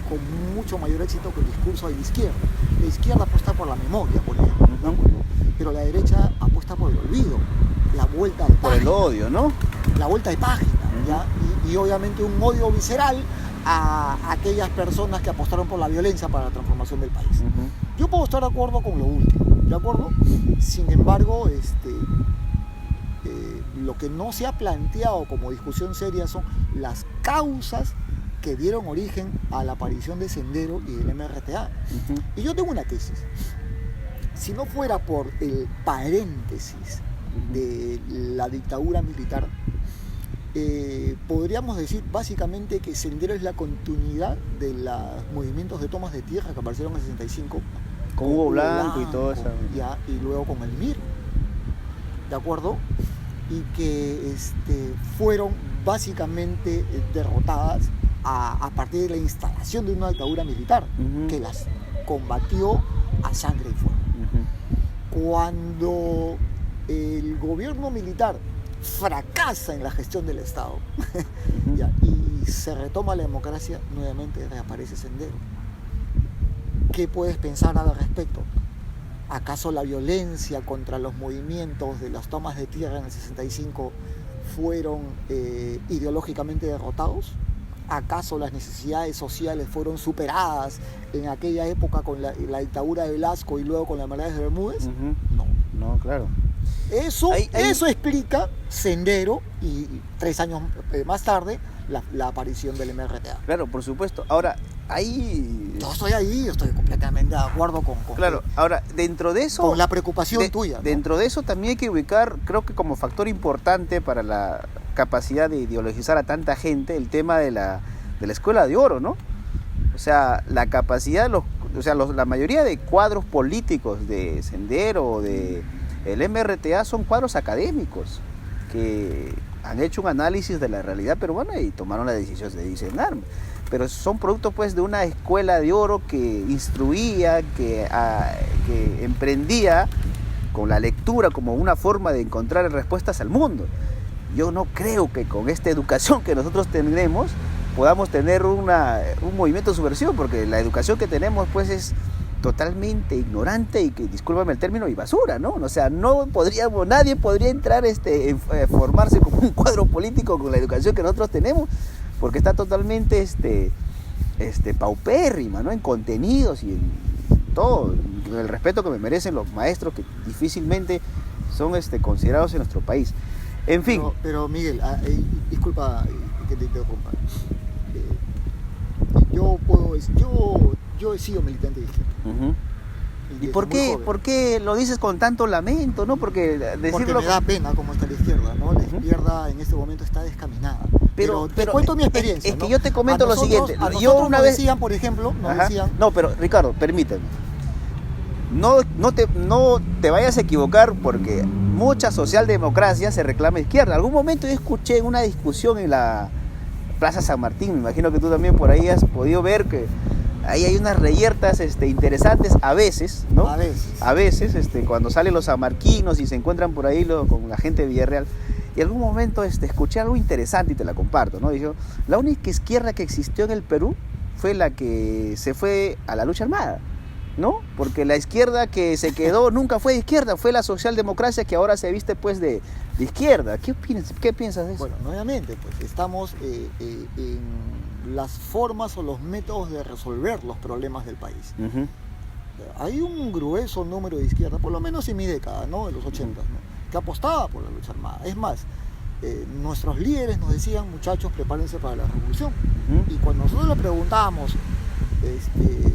con mucho mayor éxito que el discurso de la izquierda. La izquierda apuesta por la memoria, por ejemplo, ¿no? Pero la derecha apuesta por el olvido, la vuelta de página. Por el odio, ¿no? La vuelta de página, ¿ya? Y obviamente un odio visceral a aquellas personas que apostaron por la violencia para la transformación del país. Yo puedo estar de acuerdo con lo último, ¿de acuerdo? Sin embargo, lo que no se ha planteado como discusión seria son las causas que dieron origen a la aparición de Sendero y del MRTA. Y yo tengo una tesis. Si no fuera por el paréntesis de la dictadura militar, podríamos decir básicamente que Sendero es la continuidad de los movimientos de tomas de tierra que aparecieron en el 65 con Hugo Blanco y todo eso, y luego con el MIR, ¿de acuerdo? Y que fueron básicamente derrotadas a partir de la instalación de una dictadura militar que las combatió a sangre y fuego. Cuando el gobierno militar fracasa en la gestión del Estado y se retoma la democracia, nuevamente reaparece Sendero. ¿Qué puedes pensar al respecto? ¿Acaso la violencia contra los movimientos de las tomas de tierra en el 65 fueron ideológicamente derrotados? ¿Acaso las necesidades sociales fueron superadas en aquella época con la dictadura de Velasco y luego con la Mercedes de Bermúdez? No, claro. Eso explica Sendero y 3 años más tarde la aparición del MRTA. Claro, por supuesto. Ahora, ahí... Yo estoy completamente de acuerdo con Claro, ahora, dentro de eso... con la preocupación tuya, ¿no? Dentro de eso también hay que ubicar, creo que como factor importante para la capacidad de ideologizar a tanta gente, el tema de la escuela de oro, ¿no? O sea, la capacidad, la mayoría de cuadros políticos de Sendero o de el MRTA son cuadros académicos que han hecho un análisis de la realidad peruana y tomaron la decisión de diseñar. Pero son productos pues de una escuela de oro que instruía, que emprendía con la lectura como una forma de encontrar respuestas al mundo. Yo no creo que con esta educación que nosotros tenemos podamos tener un movimiento de subversión, porque la educación que tenemos pues es totalmente ignorante y que, discúlpame el término, y basura, ¿no? O sea, nadie podría entrar formarse como un cuadro político con la educación que nosotros tenemos, porque está totalmente paupérrima, ¿no? En contenidos y en todo, en el respeto que me merecen los maestros que difícilmente son considerados en nuestro país. En fin. Pero Miguel, disculpa que te interrumpa. Yo he sido militante de izquierda. Uh-huh. ¿Y por qué lo dices con tanto lamento, no? Porque me da pena cómo está la izquierda, ¿no? La izquierda en este momento está descaminada. Pero te cuento mi experiencia. Es que yo te comento lo siguiente. Yo una vez decían, por ejemplo, No, pero Ricardo, permíteme. No te vayas a equivocar, porque mucha socialdemocracia se reclama izquierda. Algún momento yo escuché una discusión en la Plaza San Martín, me imagino que tú también por ahí has podido ver que ahí hay unas reyertas interesantes a veces, ¿no? A veces, cuando salen los sanmarquinos y se encuentran por ahí con la gente de Villarreal. Y en algún momento escuché algo interesante y te la comparto, ¿no? Dijo, la única izquierda que existió en el Perú fue la que se fue a la lucha armada, ¿no? Porque la izquierda que se quedó nunca fue de izquierda, fue la socialdemocracia que ahora se viste pues de izquierda. ¿Qué piensas de eso? Bueno, nuevamente, pues estamos en las formas o los métodos de resolver los problemas del país. Uh-huh. Hay un grueso número de izquierda, por lo menos en mi década, ¿no? En los 80, ¿no? Que apostaba por la lucha armada. Es más, nuestros líderes nos decían, muchachos, prepárense para la revolución. Uh-huh. Y cuando nosotros le preguntábamos,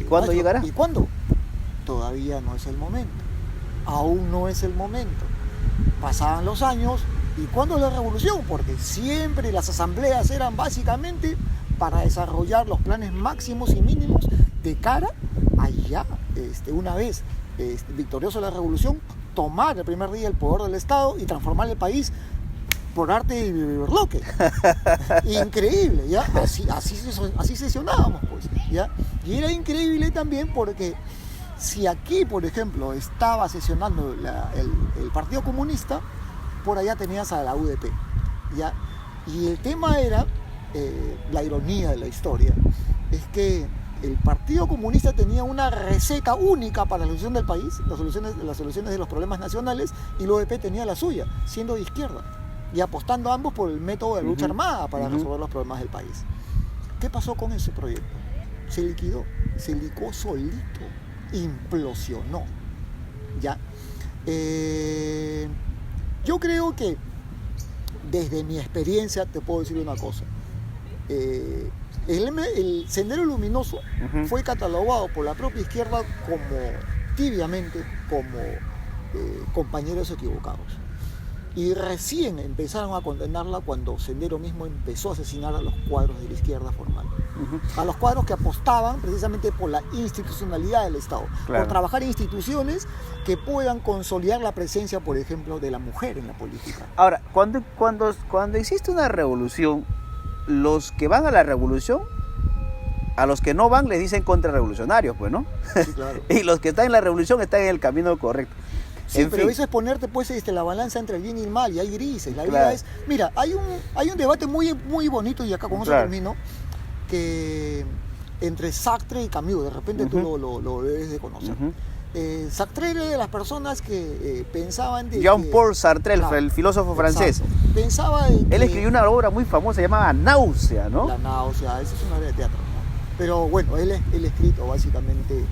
¿cuándo llegará? ¿Y cuándo? Todavía no es el momento. Aún no es el momento. Pasaban los años, ¿y cuándo la revolución? Porque siempre las asambleas eran básicamente para desarrollar los planes máximos y mínimos de cara a ya, una vez victorioso la revolución, tomar el primer día el poder del Estado y transformar el país por arte y bloque. Increíble, ¿ya? Así sesionábamos, pues, ¿ya? Y era increíble también porque si aquí, por ejemplo, estaba sesionando el Partido Comunista, por allá tenías a la UDP, ¿ya? Y el tema era, la ironía de la historia, es que el Partido Comunista tenía una receta única para la solución del país, las soluciones de los problemas nacionales, y la UDP tenía la suya, siendo de izquierda, y apostando ambos por el método de lucha armada para resolver los problemas del país. ¿Qué pasó con ese proyecto? Se liquidó solito, implosionó, ¿ya? Yo creo que desde mi experiencia te puedo decir una cosa. El Sendero Luminoso fue catalogado por la propia izquierda tibiamente como compañeros equivocados. Y recién empezaron a condenarla cuando Sendero mismo empezó a asesinar a los cuadros de la izquierda formal. A los cuadros que apostaban precisamente por la institucionalidad del Estado, por trabajar en instituciones que puedan consolidar la presencia, por ejemplo, de la mujer en la política. Ahora, cuando existe una revolución, los que van a la revolución, a los que no van les dicen contrarrevolucionarios, pues, ¿no? Sí, claro. Y los que están en la revolución están en el camino correcto. Sí, pero eso es ponerte pues la balanza entre el bien y el mal, y hay grises. La vida es... Mira, hay un debate muy, muy bonito, y acá con eso termino, que entre Sartre y Camus, de repente tú lo debes de conocer. Sartre era de las personas que pensaban de Jean-Paul Sartre, el filósofo francés. Pensaba de que... Él escribió una obra muy famosa llamada Náusea, ¿no? La Náusea, esa es una obra de teatro, ¿no? Pero bueno, él ha escrito básicamente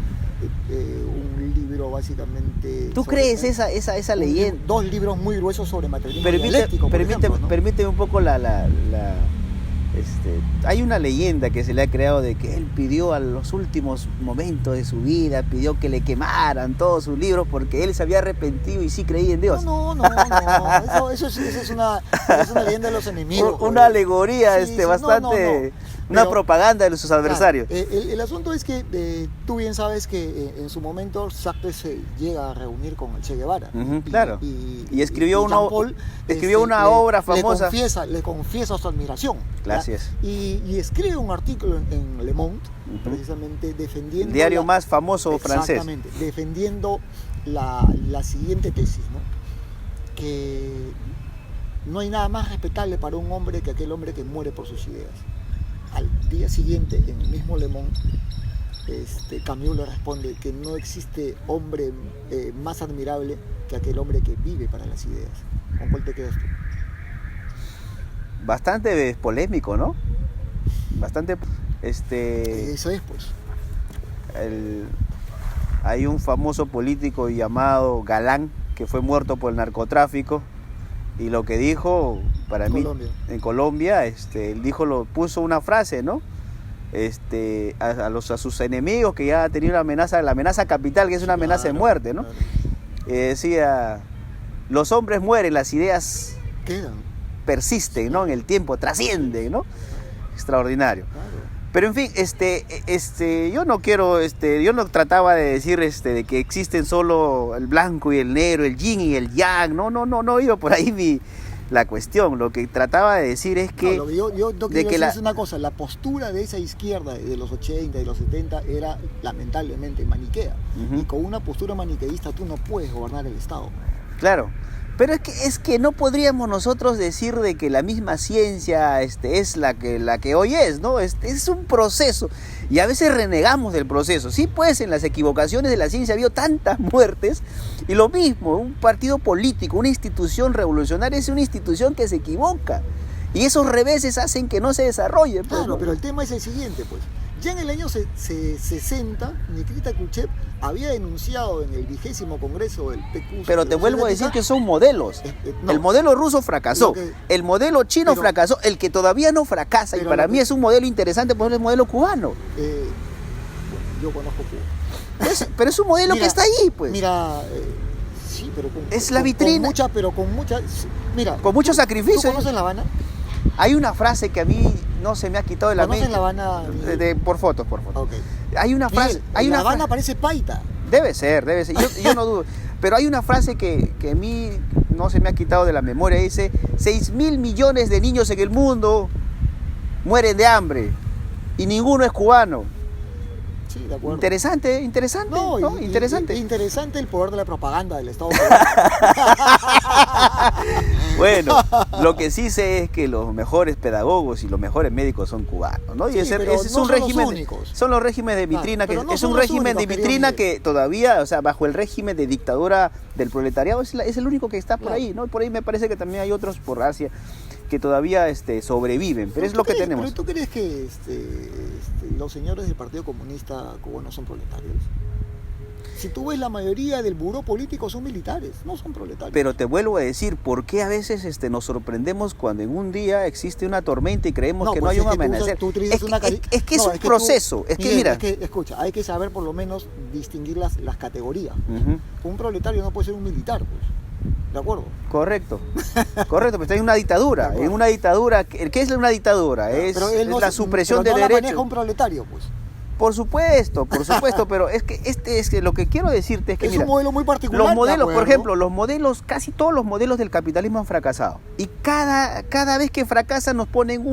un libro básicamente... ¿Tú crees esa leyenda? 2 libros muy gruesos sobre materialismo dialéctico, por ejemplo, ¿no? Permíteme un poco Hay una leyenda que se le ha creado de que él pidió a los últimos momentos de su vida, pidió que le quemaran todos sus libros porque él se había arrepentido y sí creía en Dios. No. Eso es una leyenda de los enemigos. Una alegoría Sí, bastante... no. Una Pero, propaganda de sus adversarios. Claro, el asunto es que tú bien sabes que en su momento Sartre se llega a reunir con el Che Guevara. Claro. Y escribió una obra famosa. Le confiesa su admiración. Gracias. Y escribe un artículo en Le Monde, precisamente defendiendo... El diario más famoso francés. Exactamente, defendiendo la siguiente tesis, ¿no? Que no hay nada más respetable para un hombre que aquel hombre que muere por sus ideas. Al día siguiente, en el mismo Le Monde, Camus le responde que no existe hombre más admirable que aquel hombre que vive para las ideas. ¿Con cuál te quedas tú? Bastante polémico, ¿no? Bastante... Eso es, pues. Hay un famoso político llamado Galán que fue muerto por el narcotráfico y lo que dijo, para mí, en Colombia, él dijo, puso una frase, ¿no? A sus enemigos, que ya tenía la amenaza capital, que es una amenaza de muerte, ¿no? Decía, los hombres mueren, las ideas quedan, persisten, ¿no? En el tiempo, trascienden, ¿no? Extraordinario. Claro. Pero en fin, yo no quiero, yo no trataba de decir de que existen solo el blanco y el negro, el yin y el yang, no iba por ahí la cuestión. Lo que trataba de decir es que... No, yo quiero decir una cosa, la postura de esa izquierda de los 80 y los 70 era lamentablemente maniquea. Y con una postura maniqueísta tú no puedes gobernar el Estado. Claro. Pero es que no podríamos nosotros decir de que la misma ciencia es la que hoy es, ¿no? Es un proceso y a veces renegamos del proceso. Sí, pues en las equivocaciones de la ciencia ha habido tantas muertes y lo mismo, un partido político, una institución revolucionaria es una institución que se equivoca y esos reveses hacen que no se desarrolle. Pues, claro, ¿no? Pero el tema es el siguiente, pues. Ya en el año 60, Nikita Khrushchev había denunciado en el 20º Congreso del PQ. Pero te vuelvo a decir que son modelos. No. El modelo ruso fracasó, el modelo chino fracasó, el que todavía no fracasa, y para mí es un modelo interesante, porque es el modelo cubano. Bueno, yo conozco Cuba. Pero es un modelo que está ahí, pues. Mira, sí, pero es la vitrina. Con mucho sacrificio. ¿Tú conoces La Habana? Hay una frase que a mí no se me ha quitado de la mente. ¿Conoces La Habana? Por fotos. Okay. Hay una frase... La Habana parece paita. Debe ser. Yo no dudo. Pero hay una frase que a mí no se me ha quitado de la memoria. Dice, 6.000 millones de niños en el mundo mueren de hambre y ninguno es cubano. Sí, de acuerdo. Interesante. Interesante. Interesante el poder de la propaganda del Estado. Bueno, lo que sí sé es que los mejores pedagogos y los mejores médicos son cubanos, ¿no? Y ese es un régimen, son los regímenes de vitrina, claro, que es un régimen de vitrina que todavía, o sea, bajo el régimen de dictadura del proletariado es el único que está por ahí, ¿no? Por ahí me parece que también hay otros por Asia que todavía sobreviven, pero es lo que tenemos. ¿Pero tú crees que los señores del Partido Comunista Cubano son proletarios? Si tú ves, la mayoría del buró político son militares, no son proletarios. Pero te vuelvo a decir, ¿por qué a veces nos sorprendemos cuando en un día existe una tormenta y creemos que no hay un amanecer? Es que es un proceso. Escucha, hay que saber por lo menos distinguir las categorías. Un proletario no puede ser un militar, pues. ¿De acuerdo? Correcto, pero está en una dictadura. En una dictadura, ¿qué es una dictadura? Es la supresión de derechos. Pero no la maneja un proletario, pues. Por supuesto, pero es que lo que quiero decirte es que es un modelo muy particular. Los modelos, por ejemplo, casi todos los modelos del capitalismo han fracasado. Y cada vez que fracasan nos ponen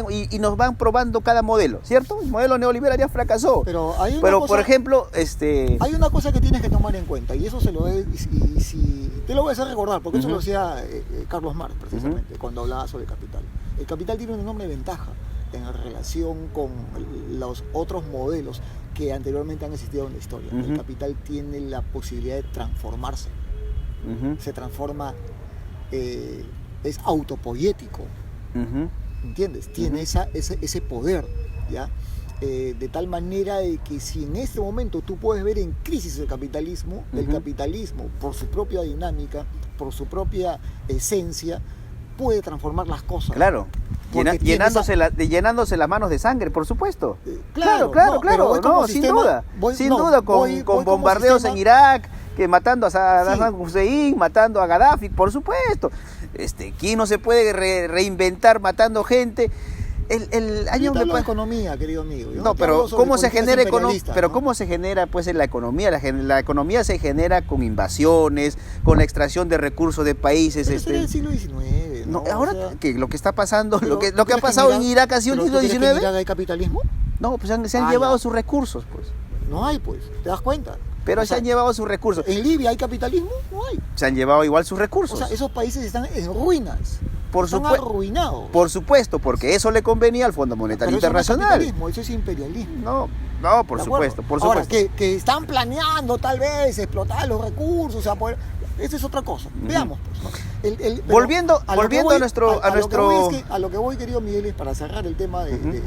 y nos van probando cada modelo, ¿cierto? El modelo neoliberal ya fracasó. Pero por ejemplo, hay una cosa que tienes que tomar en cuenta, y eso te lo voy a hacer recordar, porque eso lo decía Carlos Marx, precisamente, cuando hablaba sobre el capital. El capital tiene una enorme ventaja en relación con los otros modelos que anteriormente han existido en la historia. El capital tiene la posibilidad de transformarse. Se transforma, es autopoético. ¿Entiendes? Tiene ese poder, ¿ya? De tal manera de que si en este momento tú puedes ver en crisis el capitalismo por su propia dinámica, por su propia esencia, puede transformar las cosas. Claro. Llenándose las manos de sangre, por supuesto. Claro, claro, no, sin duda, con bombardeos en Irak, que matando a Saddam Hussein, matando a Gaddafi, por supuesto. ¿Quién no se puede reinventar matando gente? El año de economía, querido amigo. No, pero ¿cómo se genera pero cómo se genera pues en la economía? La economía se genera con invasiones, con la extracción de recursos de países. Pero del siglo XIX. No, ahora que lo que está pasando, lo que ha pasado en Irak ha sido el siglo XIX. ¿En Irak hay capitalismo? No, pues se han llevado sus recursos, pues. No hay, pues. ¿Te das cuenta? Pero se han llevado sus recursos. ¿En Libia hay capitalismo? No hay. Se han llevado igual sus recursos. O sea, esos países están en ruinas. Están arruinados. Por supuesto, porque eso le convenía al Fondo Monetario Internacional. Eso es imperialismo. No, por supuesto. Ahora, que están planeando tal vez explotar los recursos, esa es otra cosa. Veamos, pues, ¿no? Volviendo a nuestro... A lo que voy, querido Miguel, es para cerrar el tema de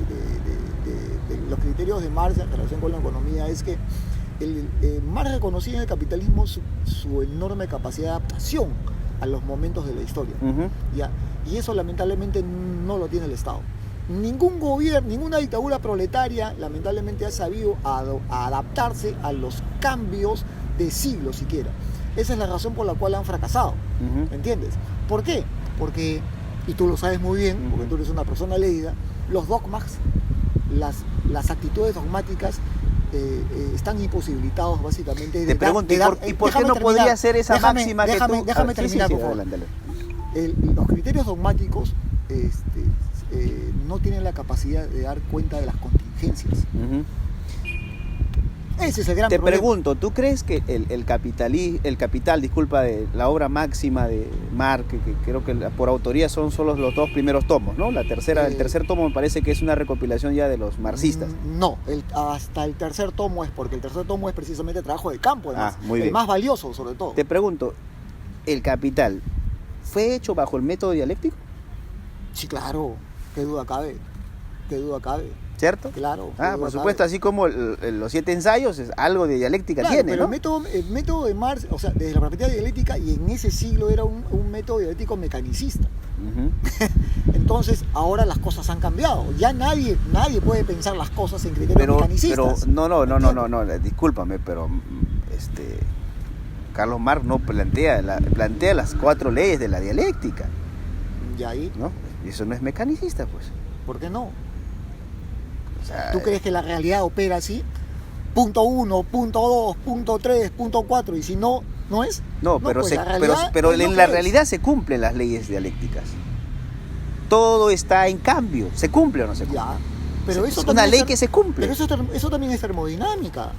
los criterios de Marx en relación con la economía, es que Marx reconocía en el capitalismo su enorme capacidad de adaptación a los momentos de la historia. Y eso lamentablemente no lo tiene el Estado. Ningún gobierno, ninguna dictadura proletaria lamentablemente ha sabido adaptarse a los cambios de siglo siquiera. Esa es la razón por la cual han fracasado. ¿Entiendes? ¿Por qué? Porque, y tú lo sabes muy bien, porque tú eres una persona leída, los dogmas, las actitudes dogmáticas están imposibilitados básicamente. Te pregunto, ¿y por qué no podría ser esa máxima que tú... Déjame terminar, por favor. Adelante. Los criterios dogmáticos no tienen la capacidad de dar cuenta de las contingencias. Ese es el gran problema. Te pregunto, ¿tú crees que el capital, de la obra máxima de Marx, que creo que por autoría son solo los dos primeros tomos, ¿no? El tercer tomo me parece que es una recopilación ya de los marxistas. No, hasta el tercer tomo es porque el tercer tomo es precisamente trabajo de campo, además, el más valioso sobre todo. Te pregunto, ¿el Capital fue hecho bajo el método dialéctico? Sí, claro, qué duda cabe. ¿Cierto? Claro. Por supuesto, así como los 7 ensayos, algo de dialéctica tiene, pero ¿no? el método de Marx, o sea, desde la perspectiva dialéctica, y en ese siglo era un método dialéctico mecanicista. Entonces, ahora las cosas han cambiado. Ya nadie puede pensar las cosas en criterios mecanicistas. No, discúlpame, pero Carlos Marx no plantea las 4 leyes de la dialéctica. ¿Y ahí? ¿No? Y eso no es mecanicista, pues. ¿Por qué no? O sea, ¿tú crees que la realidad opera así? Punto 1, punto 2, punto 3, punto 4, y si no, ¿no es? No, pero en la realidad se cumplen las leyes dialécticas. Todo está en cambio. ¿Se cumple o no se cumple? Ya, pero eso es una ley que se cumple. Pero eso también es termodinámica.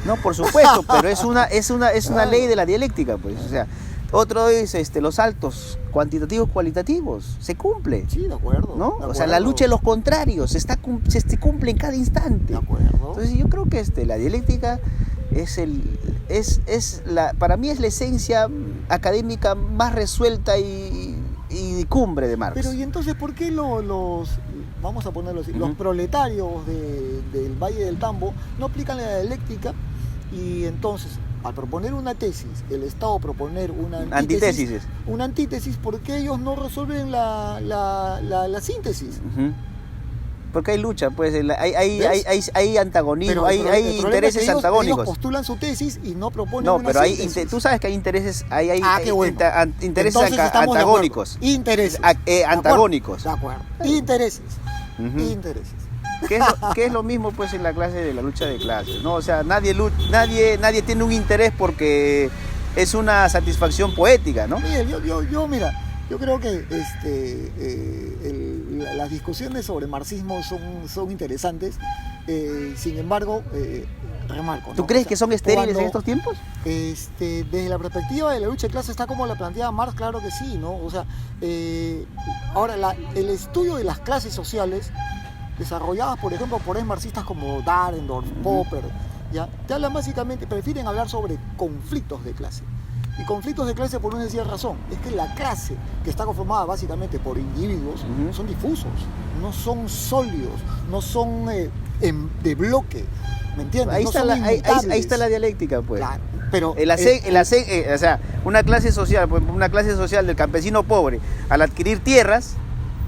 No, por supuesto, pero es una ley de la dialéctica, pues. O sea, otro es los saltos cuantitativos cualitativos, se cumple. Sí, de acuerdo. ¿No? O sea, la lucha de los contrarios se cumple en cada instante. De acuerdo. Entonces yo creo que la dialéctica para mí es la esencia académica más resuelta y cumbre de Marx. Pero ¿y entonces por qué vamos a ponerlo así, los proletarios del Valle del Tambo no aplican la dialéctica? Y entonces, al proponer una tesis, el Estado proponer una antítesis. Una antítesis, ¿por qué ellos no resuelven la síntesis? Porque hay lucha, pues hay antagonismo, hay intereses antagónicos. Ellos postulan su tesis y no proponen una pero síntesis. Tú sabes que hay intereses, intereses antagónicos. Intereses. Antagónicos. De acuerdo. Intereses. Intereses. ¿Qué es lo mismo pues en la clase de la lucha de clases, ¿no? O sea, nadie tiene un interés porque es una satisfacción poética, ¿no? Mira, yo creo que las discusiones sobre marxismo son interesantes, sin embargo, remarco, ¿no? ¿Tú crees que son estériles en estos tiempos? Desde la perspectiva de la lucha de clases está como la planteaba Marx, claro que sí, ¿no? O sea, ahora el estudio de las clases sociales desarrolladas, por ejemplo, por marxistas como Dahrendorf, Popper, ¿ya? Te hablan básicamente, prefieren hablar sobre conflictos de clase. Y conflictos de clase por una sencilla razón, es que la clase, que está conformada básicamente por individuos, son difusos, no son sólidos, no son de bloque. ¿me entiendes? Ahí, No está son ahí está la dialéctica, pues. Claro, pero O sea, una clase social del campesino pobre, al adquirir tierras,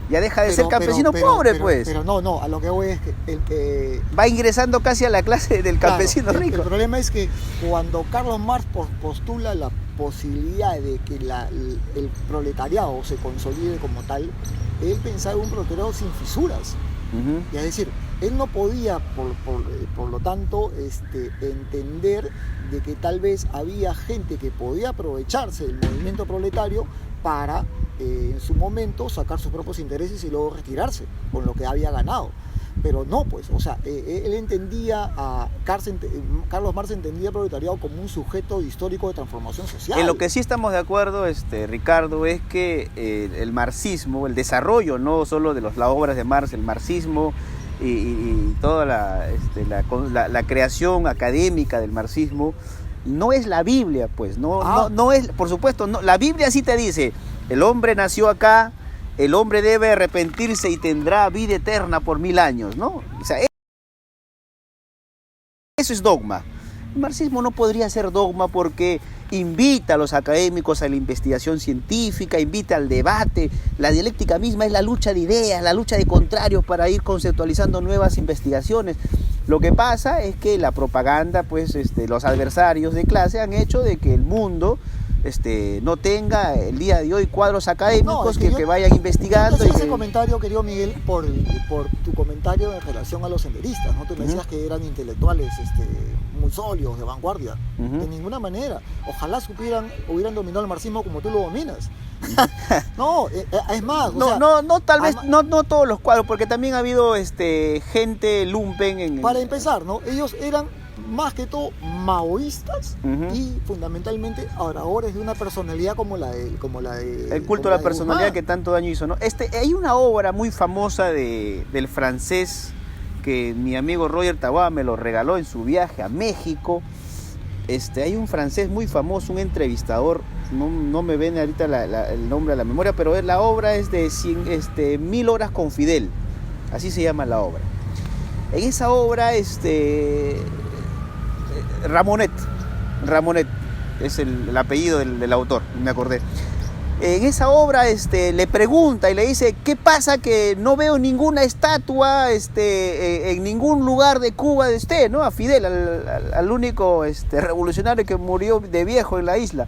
ya deja de ser campesino pobre, pues. Pero no, a lo que voy es que el que va ingresando casi a la clase del campesino rico. El problema es que cuando Carlos Marx postula la posibilidad de que el proletariado se consolide como tal, él pensaba en un proletariado sin fisuras. Y es decir, él no podía, por lo tanto, entender de que tal vez había gente que podía aprovecharse del movimiento proletario para, en su momento, sacar sus propios intereses y luego retirarse con lo que había ganado. Pero no, pues, o sea, él entendía, Carlos Marx entendía al proletariado como un sujeto histórico de transformación social. En lo que sí estamos de acuerdo, Ricardo, es que el marxismo, el desarrollo no solo de las obras de Marx, el marxismo y toda la creación académica del marxismo, no es la Biblia, pues, no es, por supuesto, no, la Biblia sí te dice, el hombre nació acá, el hombre debe arrepentirse y tendrá vida eterna por 1000 años, ¿no? O sea, eso es dogma. El marxismo no podría ser dogma porque invita a los académicos a la investigación científica, invita al debate. La dialéctica misma es la lucha de ideas, la lucha de contrarios para ir conceptualizando nuevas investigaciones. Lo que pasa es que la propaganda, pues, los adversarios de clase han hecho de que el mundo no tenga el día de hoy cuadros académicos que vayan investigando. Ese comentario, querido Miguel, por tu comentario en relación a los senderistas, ¿no? Tú me decías que eran intelectuales muy sólidos, de vanguardia. De ninguna manera. Ojalá hubieran dominado el marxismo como tú lo dominas. No, es más. Tal vez no todos los cuadros, porque también ha habido gente lumpen para empezar, ¿no? Ellos eran más que todo maoístas y fundamentalmente adoradores de una personalidad como la de el culto a la personalidad Guzmán, que tanto daño hizo, ¿no? Hay una obra muy famosa del francés que mi amigo Roger Taboada me lo regaló en su viaje a México. Hay un francés muy famoso, un entrevistador, no me viene ahorita el nombre a la memoria, pero la obra es de 1000 horas con Fidel, así se llama la obra. En esa obra Ramonet es el apellido del autor, me acordé. En esa obra le pregunta y le dice, ¿qué pasa que no veo ninguna estatua en ningún lugar de Cuba de usted, ¿no? A Fidel, al único revolucionario que murió de viejo en la isla.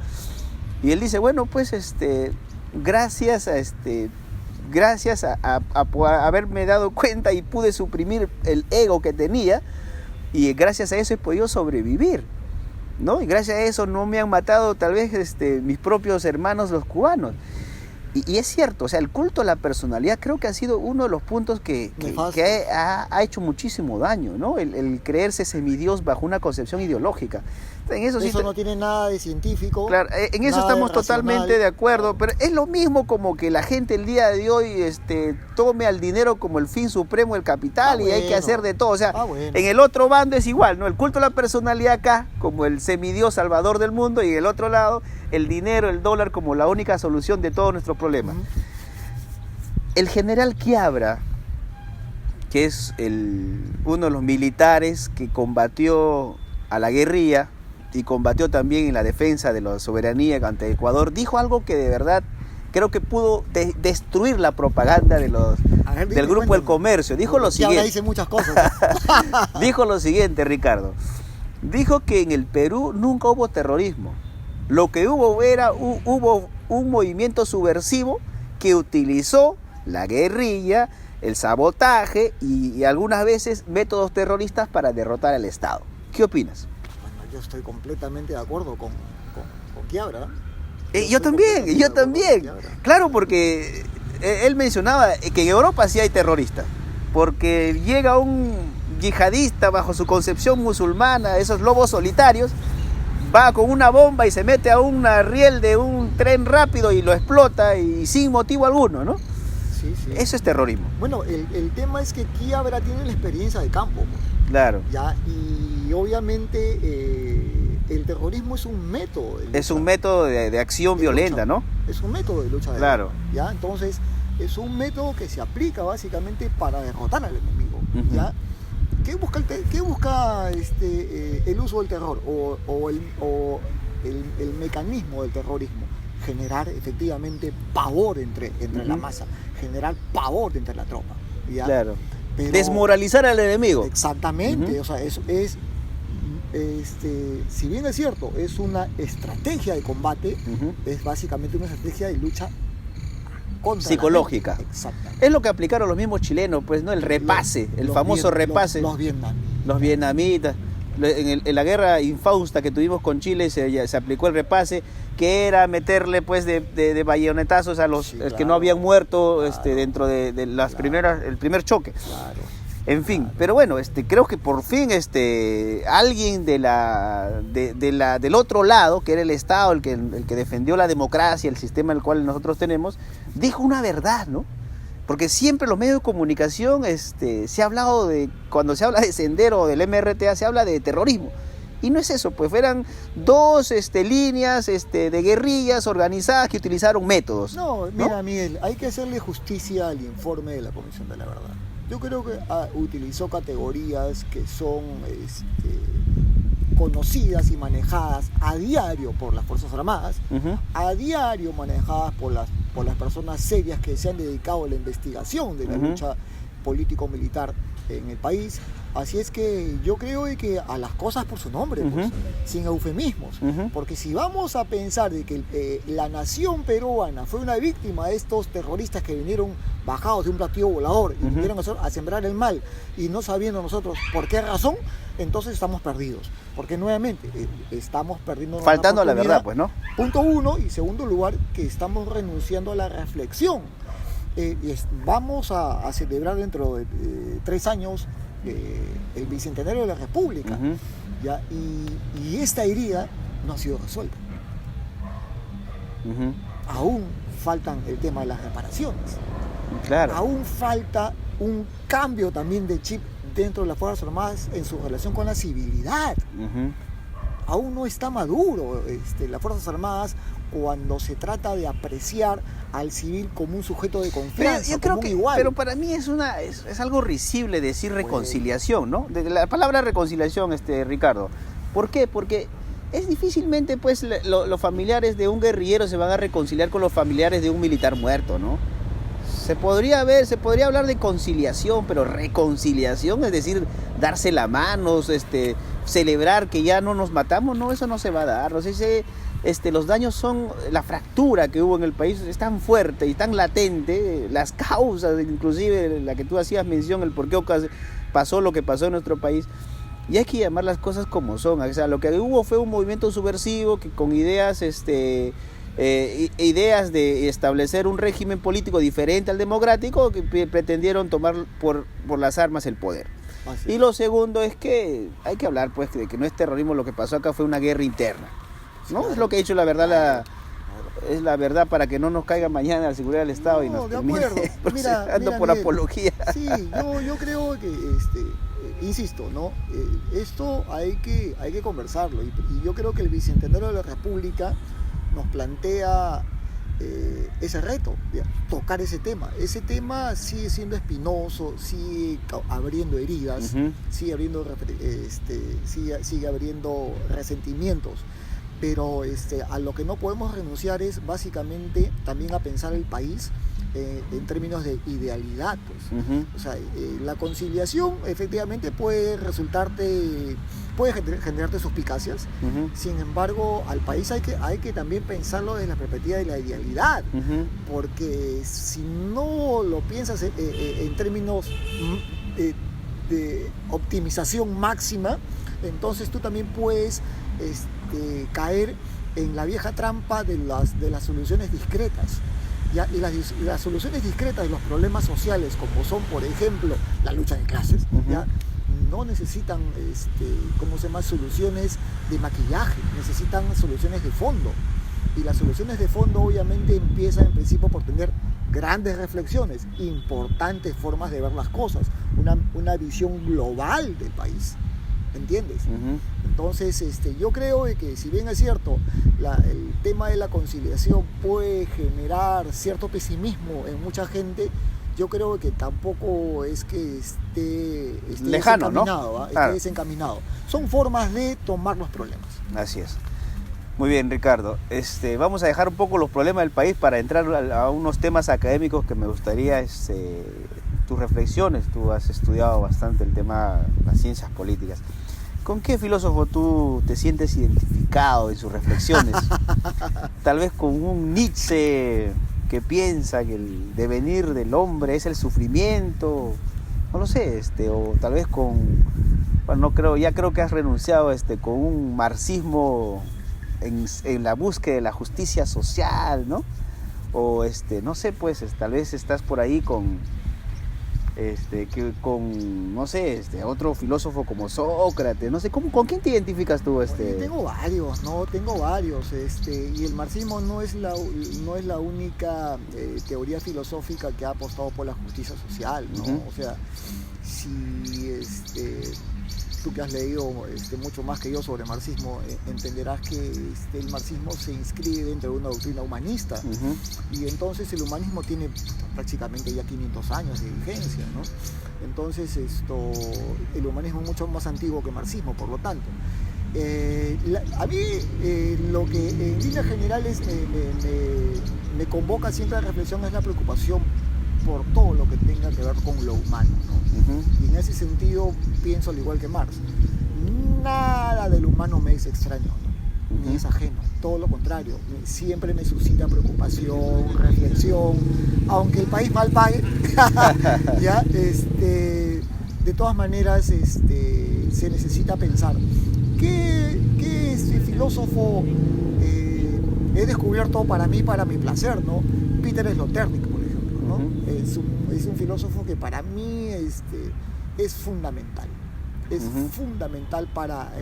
Y él dice, bueno, pues gracias a haberme dado cuenta y pude suprimir el ego que tenía, y gracias a eso he podido sobrevivir, ¿no? Y gracias a eso no me han matado tal vez mis propios hermanos los cubanos. Y es cierto, o sea, el culto a la personalidad creo que ha sido uno de los puntos que ha hecho muchísimo daño, ¿no? El creerse semidios bajo una concepción ideológica. En eso no tiene nada de científico. Claro, en eso estamos totalmente de acuerdo, pero es lo mismo como que la gente el día de hoy tome al dinero como el fin supremo del capital y hay que hacer de todo. O sea, en el otro bando es igual, ¿no? El culto a la personalidad acá como el semidios salvador del mundo, y en el otro lado el dinero, el dólar como la única solución de todos nuestros problemas. El general Quiabra, que es uno de los militares que combatió a la guerrilla y combatió también en la defensa de la soberanía ante Ecuador, dijo algo que de verdad creo que pudo destruir la propaganda del Grupo del Comercio. Dijo lo siguiente. Dice muchas cosas. Dijo lo siguiente, Ricardo. Dijo que en el Perú nunca hubo terrorismo. Lo que hubo un movimiento subversivo que utilizó la guerrilla, el sabotaje y algunas veces métodos terroristas para derrotar al Estado. ¿Qué opinas? Bueno, yo estoy completamente de acuerdo con Quiabra. Yo también. Claro, porque él mencionaba que en Europa sí hay terroristas, porque llega un yihadista bajo su concepción musulmana, esos lobos solitarios, va con una bomba y se mete a un riel de un tren rápido y lo explota y sin motivo alguno, ¿no? Sí. Eso es terrorismo. Bueno, el tema es que Quiabra tiene la experiencia de campo. Claro. ¿Ya? Y obviamente el terrorismo es un método. Es un método de acción violenta, ¿no? Es un método de lucha. Claro. ¿Ya? Entonces, es un método que se aplica básicamente para derrotar al enemigo. ¿Ya? ¿Qué busca el uso del terror o el mecanismo del terrorismo? Generar efectivamente pavor entre la masa, generar pavor entre la tropa. ¿Ya? Claro. Pero, desmoralizar al enemigo. Exactamente, o sea, eso es, si bien es cierto, es una estrategia de combate, es básicamente una estrategia de lucha contra psicológica. Exactamente. Es lo que aplicaron los mismos chilenos, pues, ¿no? El repase, el famoso repase. Los vietnamitas. Los vietnamitas. En la guerra infausta que tuvimos con Chile se aplicó el repase, que era meterle pues de bayonetazos a los que no habían muerto dentro de las primeras, el primer choque. Claro. En fin, pero bueno, creo que por fin alguien del otro lado, que era el Estado, el que defendió la democracia, el sistema el cual nosotros tenemos, dijo una verdad, ¿no? Porque siempre los medios de comunicación se ha hablado cuando se habla de Sendero o del MRTA, se habla de terrorismo. Y no es eso, pues eran dos líneas de guerrillas organizadas que utilizaron métodos. No, mira, Miguel, hay que hacerle justicia al informe de la Comisión de la Verdad. Yo creo que utilizó categorías que son conocidas y manejadas a diario por las Fuerzas Armadas, a diario manejadas por las personas serias que se han dedicado a la investigación de la lucha político-militar en el país. Así es que yo creo que a las cosas por su nombre, pues, sin eufemismos, porque si vamos a pensar de que la nación peruana fue una víctima de estos terroristas que vinieron bajados de un platillo volador y vinieron a sembrar el mal y no sabiendo nosotros por qué razón, entonces estamos perdidos, porque nuevamente estamos perdiendo, faltando a la verdad, pues, ¿no? Punto uno, y segundo lugar, que estamos renunciando a la reflexión. Vamos a celebrar dentro de 3 años el bicentenario de la República, ¿ya? Y esta herida no ha sido resuelta. Aún faltan el tema de las reparaciones. Claro. Aún falta un cambio también de chip dentro de las Fuerzas Armadas en su relación con la civilidad. Aún no está maduro las Fuerzas Armadas cuando se trata de apreciar al civil como un sujeto de confianza, yo creo como un que, igual. pero para mí es algo risible decir reconciliación, ¿no? La palabra reconciliación, Ricardo. ¿Por qué? Porque es difícilmente, pues, los familiares de un guerrillero se van a reconciliar con los familiares de un militar muerto, ¿no? Se podría hablar de conciliación, pero reconciliación, es decir, darse la mano, celebrar que ya no nos matamos, no, eso no se va a dar. No sé, los daños son, la fractura que hubo en el país es tan fuerte y tan latente, las causas, inclusive la que tú hacías mención, el por qué pasó lo que pasó en nuestro país, y hay que llamar las cosas como son. O sea, lo que hubo fue un movimiento subversivo que con ideas ideas de establecer un régimen político diferente al democrático, que pretendieron tomar por las armas el poder. Y lo segundo es que hay que hablar, pues, de que no es terrorismo, lo que pasó acá fue una guerra interna, ¿no? Claro. Es lo que ha dicho la verdad, es la verdad, para que no nos caiga mañana la seguridad del Estado y nos termine procesando por apología. Sí, yo creo que, insisto, ¿no? Esto hay que conversarlo, y yo creo que el Bicentenario de la República nos plantea ese reto, tocar ese tema. Ese tema sigue siendo espinoso, sigue abriendo heridas, sigue abriendo resentimientos, pero a lo que no podemos renunciar es básicamente también a pensar el país en términos de idealidad, pues. O sea, la conciliación efectivamente puede generarte suspicacias. Sin embargo, al país hay que también pensarlo desde la perspectiva de la idealidad, porque si no lo piensas en términos de optimización máxima, entonces tú también puedes caer en la vieja trampa de las soluciones discretas. ¿Ya? Y las soluciones discretas de los problemas sociales, como son, por ejemplo, la lucha de clases, ¿ya? No necesitan soluciones de maquillaje, necesitan soluciones de fondo. Y las soluciones de fondo obviamente empiezan en principio por tener grandes reflexiones, importantes formas de ver las cosas, una visión global del país. ¿Entiendes? Entonces, yo creo que, si bien es cierto, el tema de la conciliación puede generar cierto pesimismo en mucha gente, yo creo que tampoco es que esté lejano, ¿no? desencaminado, Claro. esté desencaminado. Son formas de tomar los problemas. Así es. Muy bien, Ricardo. Vamos a dejar un poco los problemas del país para entrar a unos temas académicos que me gustaría tus reflexiones. Tú has estudiado bastante el tema de las ciencias políticas. ¿Con qué filósofo tú te sientes identificado en sus reflexiones? Tal vez con un Nietzsche que piensa que el devenir del hombre es el sufrimiento, no lo sé, o tal vez bueno, creo que has renunciado con un marxismo en la búsqueda de la justicia social, ¿no? O no sé, pues tal vez estás por ahí con no sé, otro filósofo como Sócrates, no sé, ¿con quién te identificas tú? Tengo varios, ¿no? Tengo varios, y el marxismo no es la única teoría filosófica que ha apostado por la justicia social, ¿no? Uh-huh. O sea, si tú que has leído mucho más que yo sobre marxismo, entenderás que el marxismo se inscribe dentro de una doctrina humanista. Uh-huh. Y entonces el humanismo tiene prácticamente ya 500 años de vigencia, ¿no? Entonces el humanismo es mucho más antiguo que el marxismo, por lo tanto. A mí lo que en líneas generales me convoca siempre a reflexión es la preocupación por todo lo que tenga que ver con lo humano, ¿no? Uh-huh. Y en ese sentido pienso al igual que Marx, nada del humano me es extraño, ¿no? Uh-huh. Ni es ajeno, todo lo contrario, siempre me suscita preocupación, reflexión, aunque el país mal pague, ya, de todas maneras se necesita pensar qué filósofo he descubierto para mi placer, ¿no? Peter Sloterdijk, por ejemplo, ¿no? Uh-huh. Es un filósofo que para mí es fundamental. Es uh-huh. fundamental para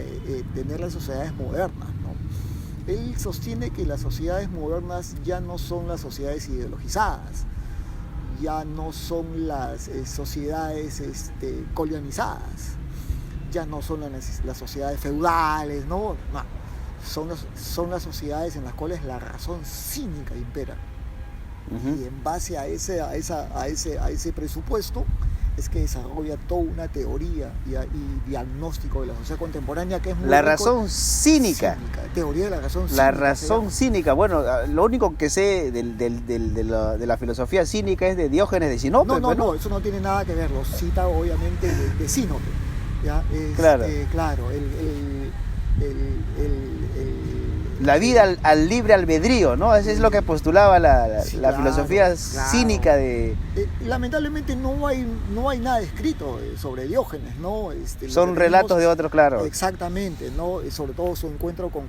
tener las sociedades modernas, ¿no? Él sostiene que las sociedades modernas ya no son las sociedades ideologizadas, ya no son las sociedades colonizadas, ya no son las sociedades feudales, ¿no? No, son las sociedades en las cuales la razón cínica impera. Uh-huh. Y en base a ese presupuesto es que desarrolla toda una teoría y diagnóstico de la sociedad contemporánea que es muy la razón cínica. Teoría de la razón cínica. La razón cínica. Bueno, lo único que sé de la filosofía cínica es de Diógenes de Sinope. No, eso no tiene nada que ver. Lo cita obviamente de Sinope. ¿Ya? Claro. Claro, la vida al libre albedrío, ¿no? Eso es lo que postulaba la filosofía cínica de... lamentablemente no hay nada escrito sobre Diógenes, ¿no? Son relatos de otros, claro. Exactamente, ¿no? Sobre todo su encuentro con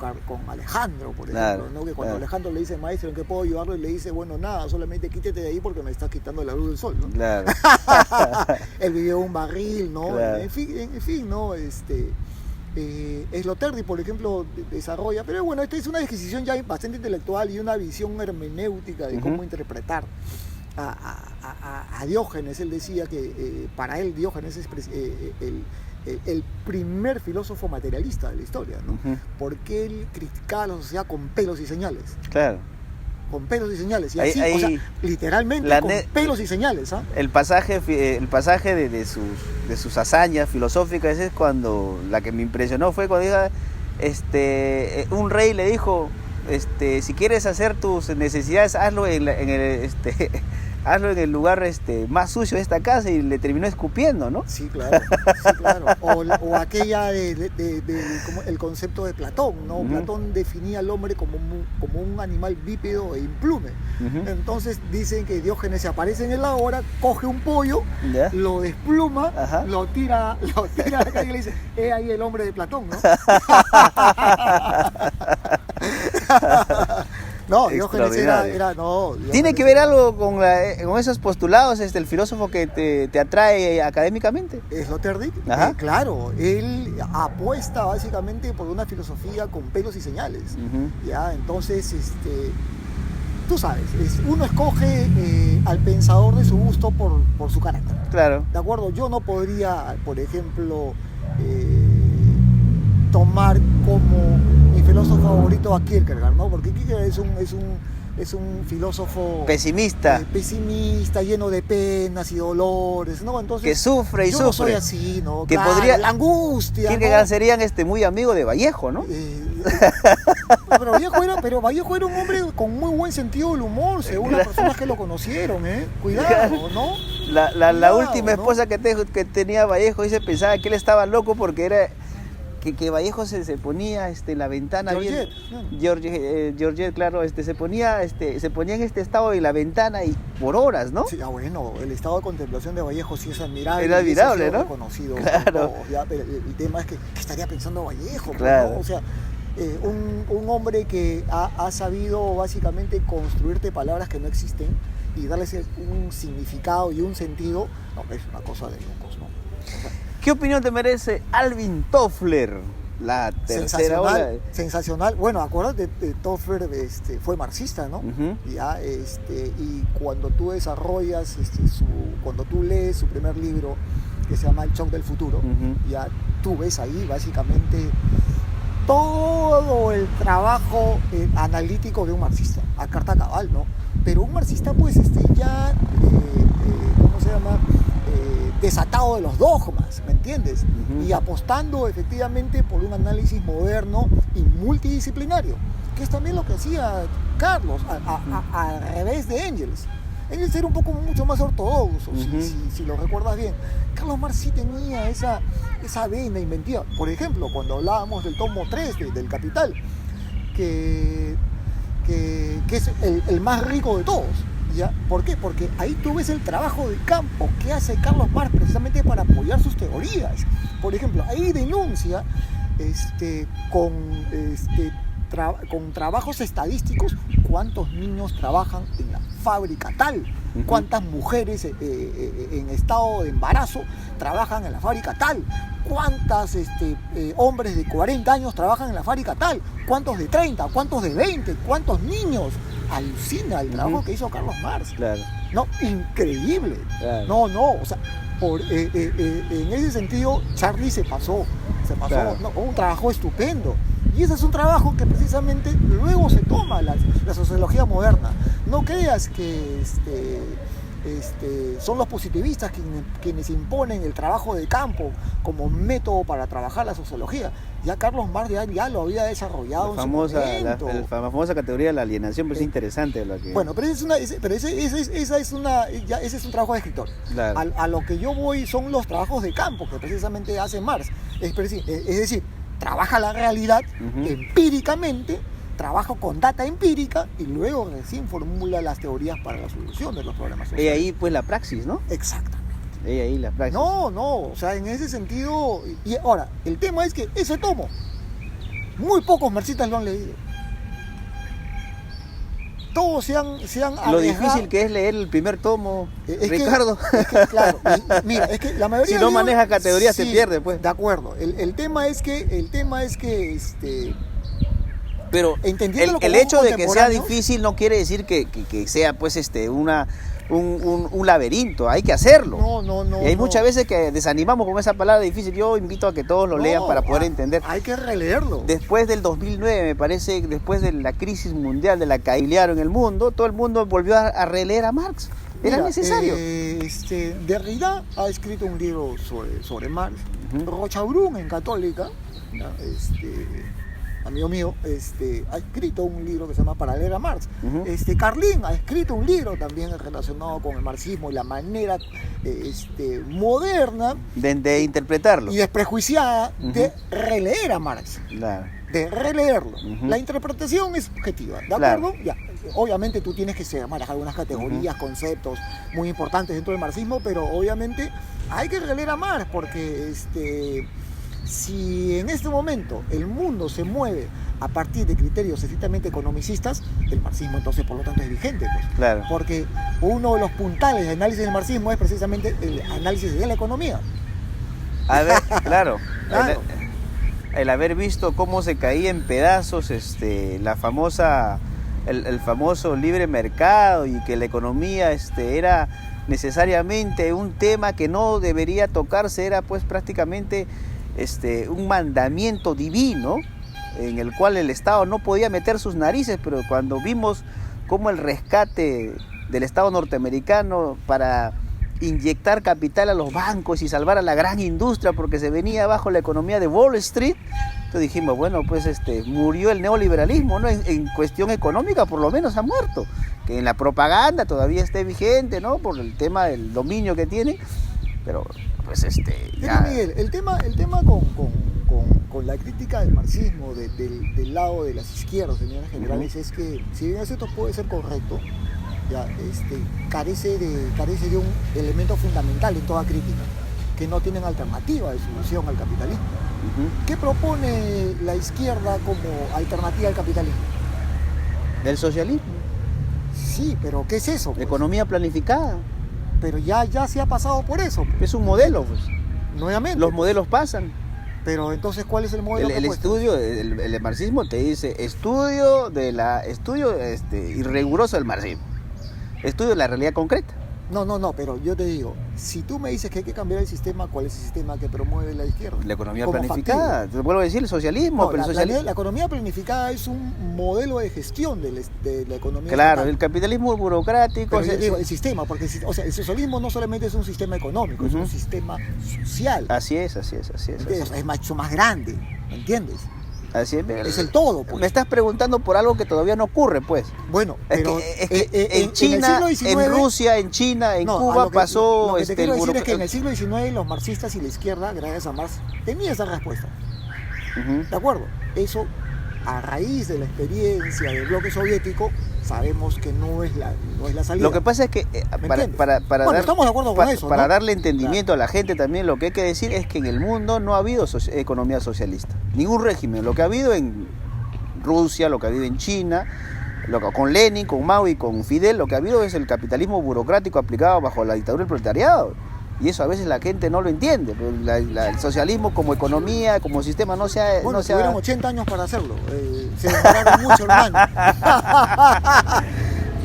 Alejandro, por ejemplo, ¿no? Que cuando Alejandro le dice, maestro, ¿en qué puedo ayudarlo? Y le dice, bueno, nada, solamente quítate de ahí porque me estás quitando la luz del sol, ¿no? Claro. Él vivió un barril, ¿no? Claro. En fin, ¿no? Sloterdijk, por ejemplo, desarrolla, pero bueno, esta es una disquisición ya bastante intelectual y una visión hermenéutica de uh-huh. cómo interpretar a Diógenes. Él decía que para él Diógenes es el primer filósofo materialista de la historia, ¿no? Uh-huh. Porque él criticaba a la sociedad con pelos y señales. Claro. Con pelos y señales, y así, o sea, literalmente con pelos y señales, ¿ah? El pasaje de sus hazañas filosóficas es cuando, la que me impresionó fue cuando dijo, un rey le dijo, si quieres hacer tus necesidades, hazlo hazlo en el lugar más sucio de esta casa, y le terminó escupiendo, ¿no? Sí, claro. O aquella como el concepto de Platón, ¿no? Uh-huh. Platón definía al hombre como un animal bípedo e implume. Uh-huh. Entonces dicen que Diógenes se aparece en el ahora, coge un pollo, ¿ya? Lo despluma, uh-huh. lo tira a la calle y le dice, ahí el hombre de Platón, ¿no? No, Diógenes era no. Diógenes ¿Tiene que ver algo con esos postulados, el filósofo que te atrae académicamente? Sloterdijk, claro, él apuesta básicamente por una filosofía con pelos y señales. Uh-huh. Ya, entonces, tú sabes, uno escoge al pensador de su gusto por su carácter. Claro. ¿De acuerdo? Yo no podría, por ejemplo, tomar como mi filósofo favorito a Kierkegaard, ¿no? Porque Kierkegaard es un es un filósofo pesimista, pesimista, lleno de penas y dolores, ¿no? Entonces, que sufre y yo sufre. no soy así, ¿no? Que claro, podría, la angustia, que ¿no? serían muy amigo de Vallejo, ¿no? Pero Vallejo era un hombre con muy buen sentido del humor, según las personas que lo conocieron, Cuidado, ¿no? La última ¿no? esposa que tenía Vallejo dice, pensaba que él estaba loco porque era que Vallejo se ponía en la ventana Georgette, bien, Georgette, claro, se ponía en este estado de la ventana y por horas, ¿no? Sí, bueno, el estado de contemplación de Vallejo sí es admirable. Era admirable, ¿no? Reconocido, claro. Ya, pero el tema es que estaría pensando Vallejo, claro. ¿no? O sea, un hombre que ha sabido básicamente construirte palabras que no existen y darles un significado y un sentido, no, es una cosa de locos, ¿no? O sea, ¿qué opinión te merece Alvin Toffler? La tercera ola. Sensacional. Bueno, acuérdate, Toffler fue marxista, ¿no? Ya, y cuando tú desarrollas, cuando tú lees su primer libro, que se llama El Shock del Futuro, ya tú ves ahí básicamente todo el trabajo analítico de un marxista, a carta cabal, ¿no? Pero un marxista, pues, ya, ¿cómo se llama? Desatado de los dogmas, ¿me entiendes? Y apostando efectivamente por un análisis moderno y multidisciplinario, que es también lo que hacía Carlos, al revés de Engels. Engels era un poco mucho más ortodoxo, si lo recuerdas bien. Carlos Marx sí tenía esa vena inventiva. Por ejemplo, cuando hablábamos del tomo 3 del Capital, que es el más rico de todos. ¿Ya? ¿Por qué? Porque ahí tú ves el trabajo de campo que hace Carlos Marx precisamente para apoyar sus teorías. Por ejemplo, ahí denuncia con trabajos estadísticos cuántos niños trabajan en la fábrica tal, cuántas mujeres en estado de embarazo trabajan en la fábrica tal, cuántos hombres de 40 años trabajan en la fábrica tal, cuántos de 30, cuántos de 20, cuántos niños. Alucina el trabajo que hizo Carlos Marx. Claro. No, increíble. Claro. No, o sea, en ese sentido, Charlie se pasó, claro. ¿No? Un trabajo estupendo. Y ese es un trabajo que precisamente luego se toma la sociología moderna. No creas que son los positivistas quienes imponen el trabajo de campo como método para trabajar la sociología. Ya Carlos Marx ya lo había desarrollado en su momento. La famosa categoría de la alienación, pues es interesante lo que... Bueno, pero ese es un trabajo de escritor. Claro. A lo que yo voy son los trabajos de campo que precisamente hace Marx. Es decir, trabaja la realidad empíricamente, trabaja con data empírica y luego recién formula las teorías para la solución de los problemas sociales. Y ahí pues la praxis, ¿no? Exactamente. Y ahí la praxis. No, o sea, en ese sentido... Y ahora, el tema es que ese tomo, muy pocos marxistas lo han leído. Todos se han arriesgado. Lo difícil que es leer el primer tomo, Ricardo. Claro, mira, es que la mayoría... Si no maneja categorías se pierde, pues. De acuerdo. El tema es que pero el hecho de que sea difícil no quiere decir que sea pues un laberinto, hay que hacerlo. No. Y hay muchas veces que desanimamos con esa palabra difícil. Yo invito a que todos lo lean para poder entender. Hay que releerlo. Después del 2009, me parece, después de la crisis mundial, de la caída en el mundo, todo el mundo volvió a releer a Marx. Era necesario. Derrida ha escrito un libro sobre Marx. Rochabrún en Católica, amigo mío, ha escrito un libro que se llama Para leer a Marx. Carlín ha escrito un libro también relacionado con el marxismo y la manera moderna de interpretarlo y desprejuiciada de releer a Marx. Claro. De releerlo. La interpretación es subjetiva, ¿de acuerdo? Ya. Obviamente tú tienes que manejar algunas categorías, conceptos muy importantes dentro del marxismo, pero obviamente hay que releer a Marx porque si en este momento el mundo se mueve a partir de criterios estrictamente economicistas, el marxismo entonces por lo tanto es vigente, pues. Claro. Porque uno de los puntales de análisis del marxismo es precisamente el análisis de la economía. A ver, claro. Claro. El haber visto cómo se caía en pedazos el famoso libre mercado y que la economía era necesariamente un tema que no debería tocarse, era pues prácticamente un mandamiento divino en el cual el Estado no podía meter sus narices, pero cuando vimos cómo el rescate del Estado norteamericano para inyectar capital a los bancos y salvar a la gran industria porque se venía abajo la economía de Wall Street. Entonces dijimos, bueno, pues murió el neoliberalismo, ¿no? En cuestión económica por lo menos ha muerto. Que en la propaganda todavía esté vigente, ¿no? Por el tema del dominio que tiene, pero pues Pero Miguel, el tema con la crítica del marxismo del lado de las izquierdas en líneas generales es que, si bien esto puede ser correcto, ya, carece de un elemento fundamental en toda crítica, que no tienen alternativa de solución al capitalismo. ¿Qué propone la izquierda como alternativa al capitalismo? El socialismo. Sí, pero ¿qué es eso? Pues? Economía planificada. Pero ya se ha pasado por eso. Pues. Es un modelo, pues. Nuevamente. Los modelos pasan. Pero entonces, ¿cuál es el modelo? El estudio, el marxismo te dice estudio y riguroso del marxismo. Estudio de la realidad concreta. No, pero yo te digo, si tú me dices que hay que cambiar el sistema, ¿cuál es el sistema que promueve la izquierda? La economía planificada, te vuelvo a decir, el socialismo. No, pero la economía planificada es un modelo de gestión de la economía. Claro, estatal. el capitalismo burocrático. Pero yo digo, el sistema, porque el socialismo no solamente es un sistema económico, es un sistema social. Así es. Es mucho más grande, ¿me entiendes? Así es el todo, pues. Me estás preguntando por algo que todavía no ocurre, pues. Bueno, pero en China, en Rusia, en China, en Cuba pasó. Lo que te quiero decir es que en el siglo XIX los marxistas y la izquierda, gracias a Marx, tenía esa respuesta. ¿De acuerdo? Eso, a raíz de la experiencia del bloque soviético, sabemos que no es la salida. Lo que pasa es que estamos de acuerdo con eso, para ¿no? darle entendimiento a la gente también, lo que hay que decir es que en el mundo no ha habido economía socialista, ningún régimen. Lo que ha habido en Rusia, lo que ha habido en China, con Lenin, con Mao y con Fidel, lo que ha habido es el capitalismo burocrático aplicado bajo la dictadura del proletariado. Y eso a veces la gente no lo entiende. El socialismo como economía, como sistema, no se ha... Bueno, tuvieron 80 años para hacerlo. Se demoraron mucho, hermano.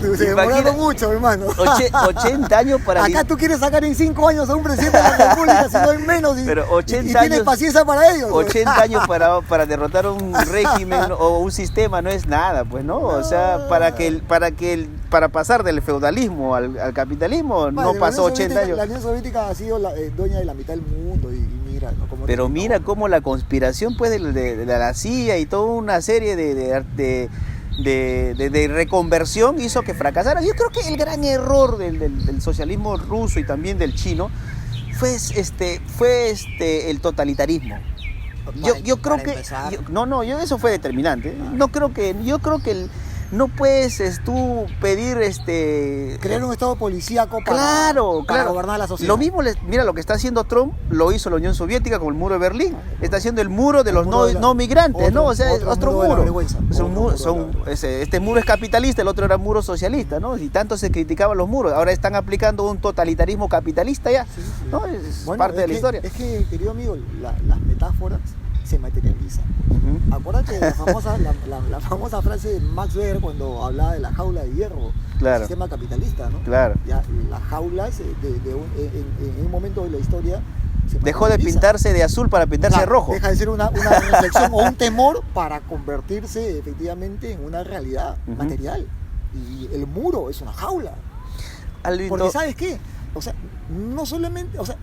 Se demoraron mucho, hermano. 80 años para... Acá tú quieres sacar en 5 años a un presidente de la República, si no en menos, pero 80 y tienes paciencia para ellos. 80 años para derrotar un régimen o un sistema no es nada, pues, ¿no? O sea, para pasar del feudalismo al capitalismo no pasó 80 años. La Unión Soviética ha sido dueña de la mitad del mundo y mira, ¿no? Pero mira cómo la conspiración, pues, de la CIA y toda una serie de reconversión hizo que fracasara. Yo creo que el gran error del socialismo ruso y también del chino fue el totalitarismo. Yo creo que eso fue determinante. Yo creo que no puedes tú pedir crear un estado policíaco para gobernar la sociedad. Lo mismo, mira lo que está haciendo Trump, lo hizo la Unión Soviética con el muro de Berlín. Está haciendo el muro de los no migrantes, ¿no? O sea, es otro muro. Este muro es capitalista, el otro era muro socialista, ¿no? Y tanto se criticaban los muros. Ahora están aplicando un totalitarismo capitalista ya, ¿no? Es parte de la historia. Es que, querido amigo, las metáforas se materializan. Acuérdate de la famosa frase de Max Weber cuando hablaba de la jaula de hierro, del sistema capitalista, ¿no? Claro. Ya, las jaulas en un momento de la historia dejó de pintarse de azul para pintarse de rojo. Deja de ser una reflexión o un temor para convertirse efectivamente en una realidad material. Y el muro es una jaula. Porque ¿sabes qué? O sea,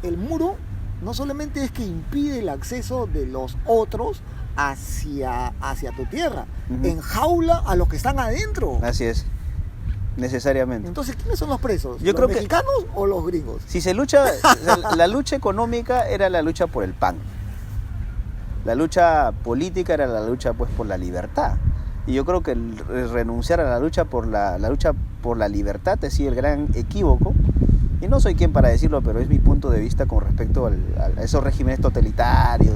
el muro no solamente es que impide el acceso de los otros hacia tu tierra, enjaula a los que están adentro. Así es, necesariamente. Entonces, ¿quiénes son los presos? Yo creo ¿Los mexicanos o los gringos? Si se lucha, la lucha económica era la lucha por el pan. La lucha política era la lucha, pues, por la libertad. Y yo creo que el renunciar a la lucha por la libertad es el gran equívoco. Y no soy quien para decirlo, pero es mi punto de vista con respecto a esos regímenes totalitarios,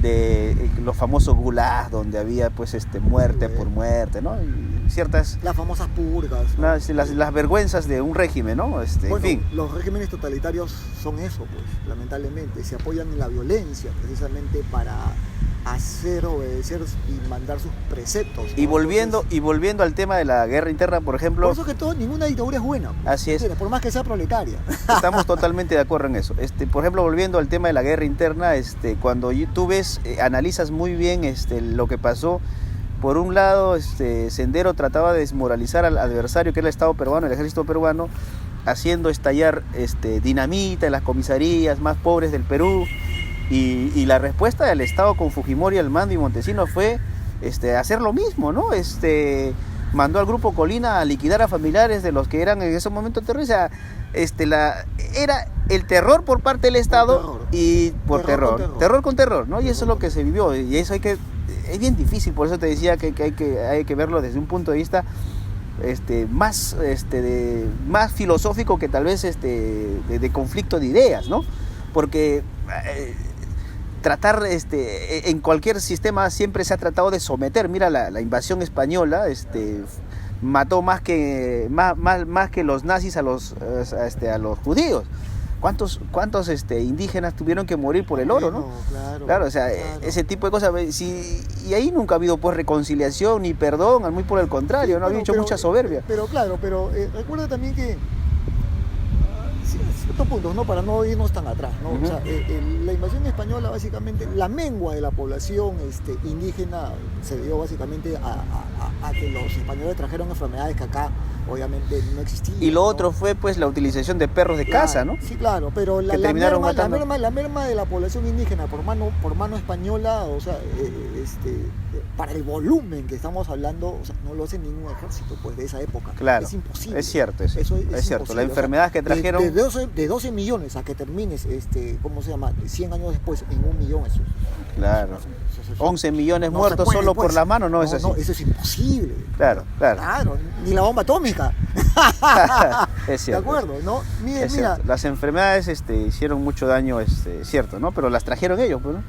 de los famosos gulags, donde había pues muerte por muerte, ¿no? Y ciertas... Las famosas purgas, ¿no? Las vergüenzas de un régimen, ¿no? Bueno, en fin. Los regímenes totalitarios son eso, pues, lamentablemente. Se apoyan en la violencia, precisamente para hacer obedecer y mandar sus preceptos, ¿no? Y volviendo al tema de la guerra interna, por ejemplo... Por eso que ninguna dictadura es buena. Así es. Por más que sea proletaria. Estamos totalmente de acuerdo en eso. Por ejemplo, volviendo al tema de la guerra interna, cuando tú ves, analizas muy bien lo que pasó, por un lado Sendero trataba de desmoralizar al adversario, que era el Estado peruano, el ejército peruano, haciendo estallar dinamita en las comisarías más pobres del Perú, y la respuesta del Estado con Fujimori al mando y Montesinos fue hacer lo mismo, ¿no? Mandó al Grupo Colina a liquidar a familiares de los que eran en ese momento terroristas. Era el terror por parte del Estado y por terror con terror, ¿no? Y eso es lo que se vivió, y eso es bien difícil, por eso te decía que hay que verlo desde un punto de vista más filosófico que tal vez de conflicto de ideas, ¿no? Porque tratar en cualquier sistema siempre se ha tratado de someter. Mira la invasión española, mató más que los nazis a los judíos. ¿Cuántos indígenas tuvieron que morir por el oro, no? Claro, o sea, ese tipo de cosas. Y ahí nunca ha habido pues reconciliación ni perdón, muy por el contrario, ¿no? Había hecho mucha soberbia. Pero recuerda también que ciertos puntos, ¿no? Para no irnos tan atrás, ¿no? Uh-huh. O sea, la invasión española, básicamente, la mengua de la población indígena se dio básicamente a que los españoles trajeron enfermedades que acá obviamente no existían. Y lo otro fue pues la utilización de perros de caza, ¿no? Sí, claro, pero la merma de la población indígena por mano española, o sea, para el volumen que estamos hablando, o sea, no lo hace ningún ejército pues de esa época. Claro, es imposible. Es cierto eso. Es cierto, la enfermedad que trajeron... De 12 millones a que termines, ¿cómo se llama? 100 años después, en 1 millón eso. Claro. 11 millones muertos solo por la mano, no es así. No, eso es imposible. Claro. Ni la bomba atómica. Es cierto. De acuerdo, ¿no? Mira. Las enfermedades hicieron mucho daño, cierto, ¿no? Pero las trajeron ellos, pues, ¿no?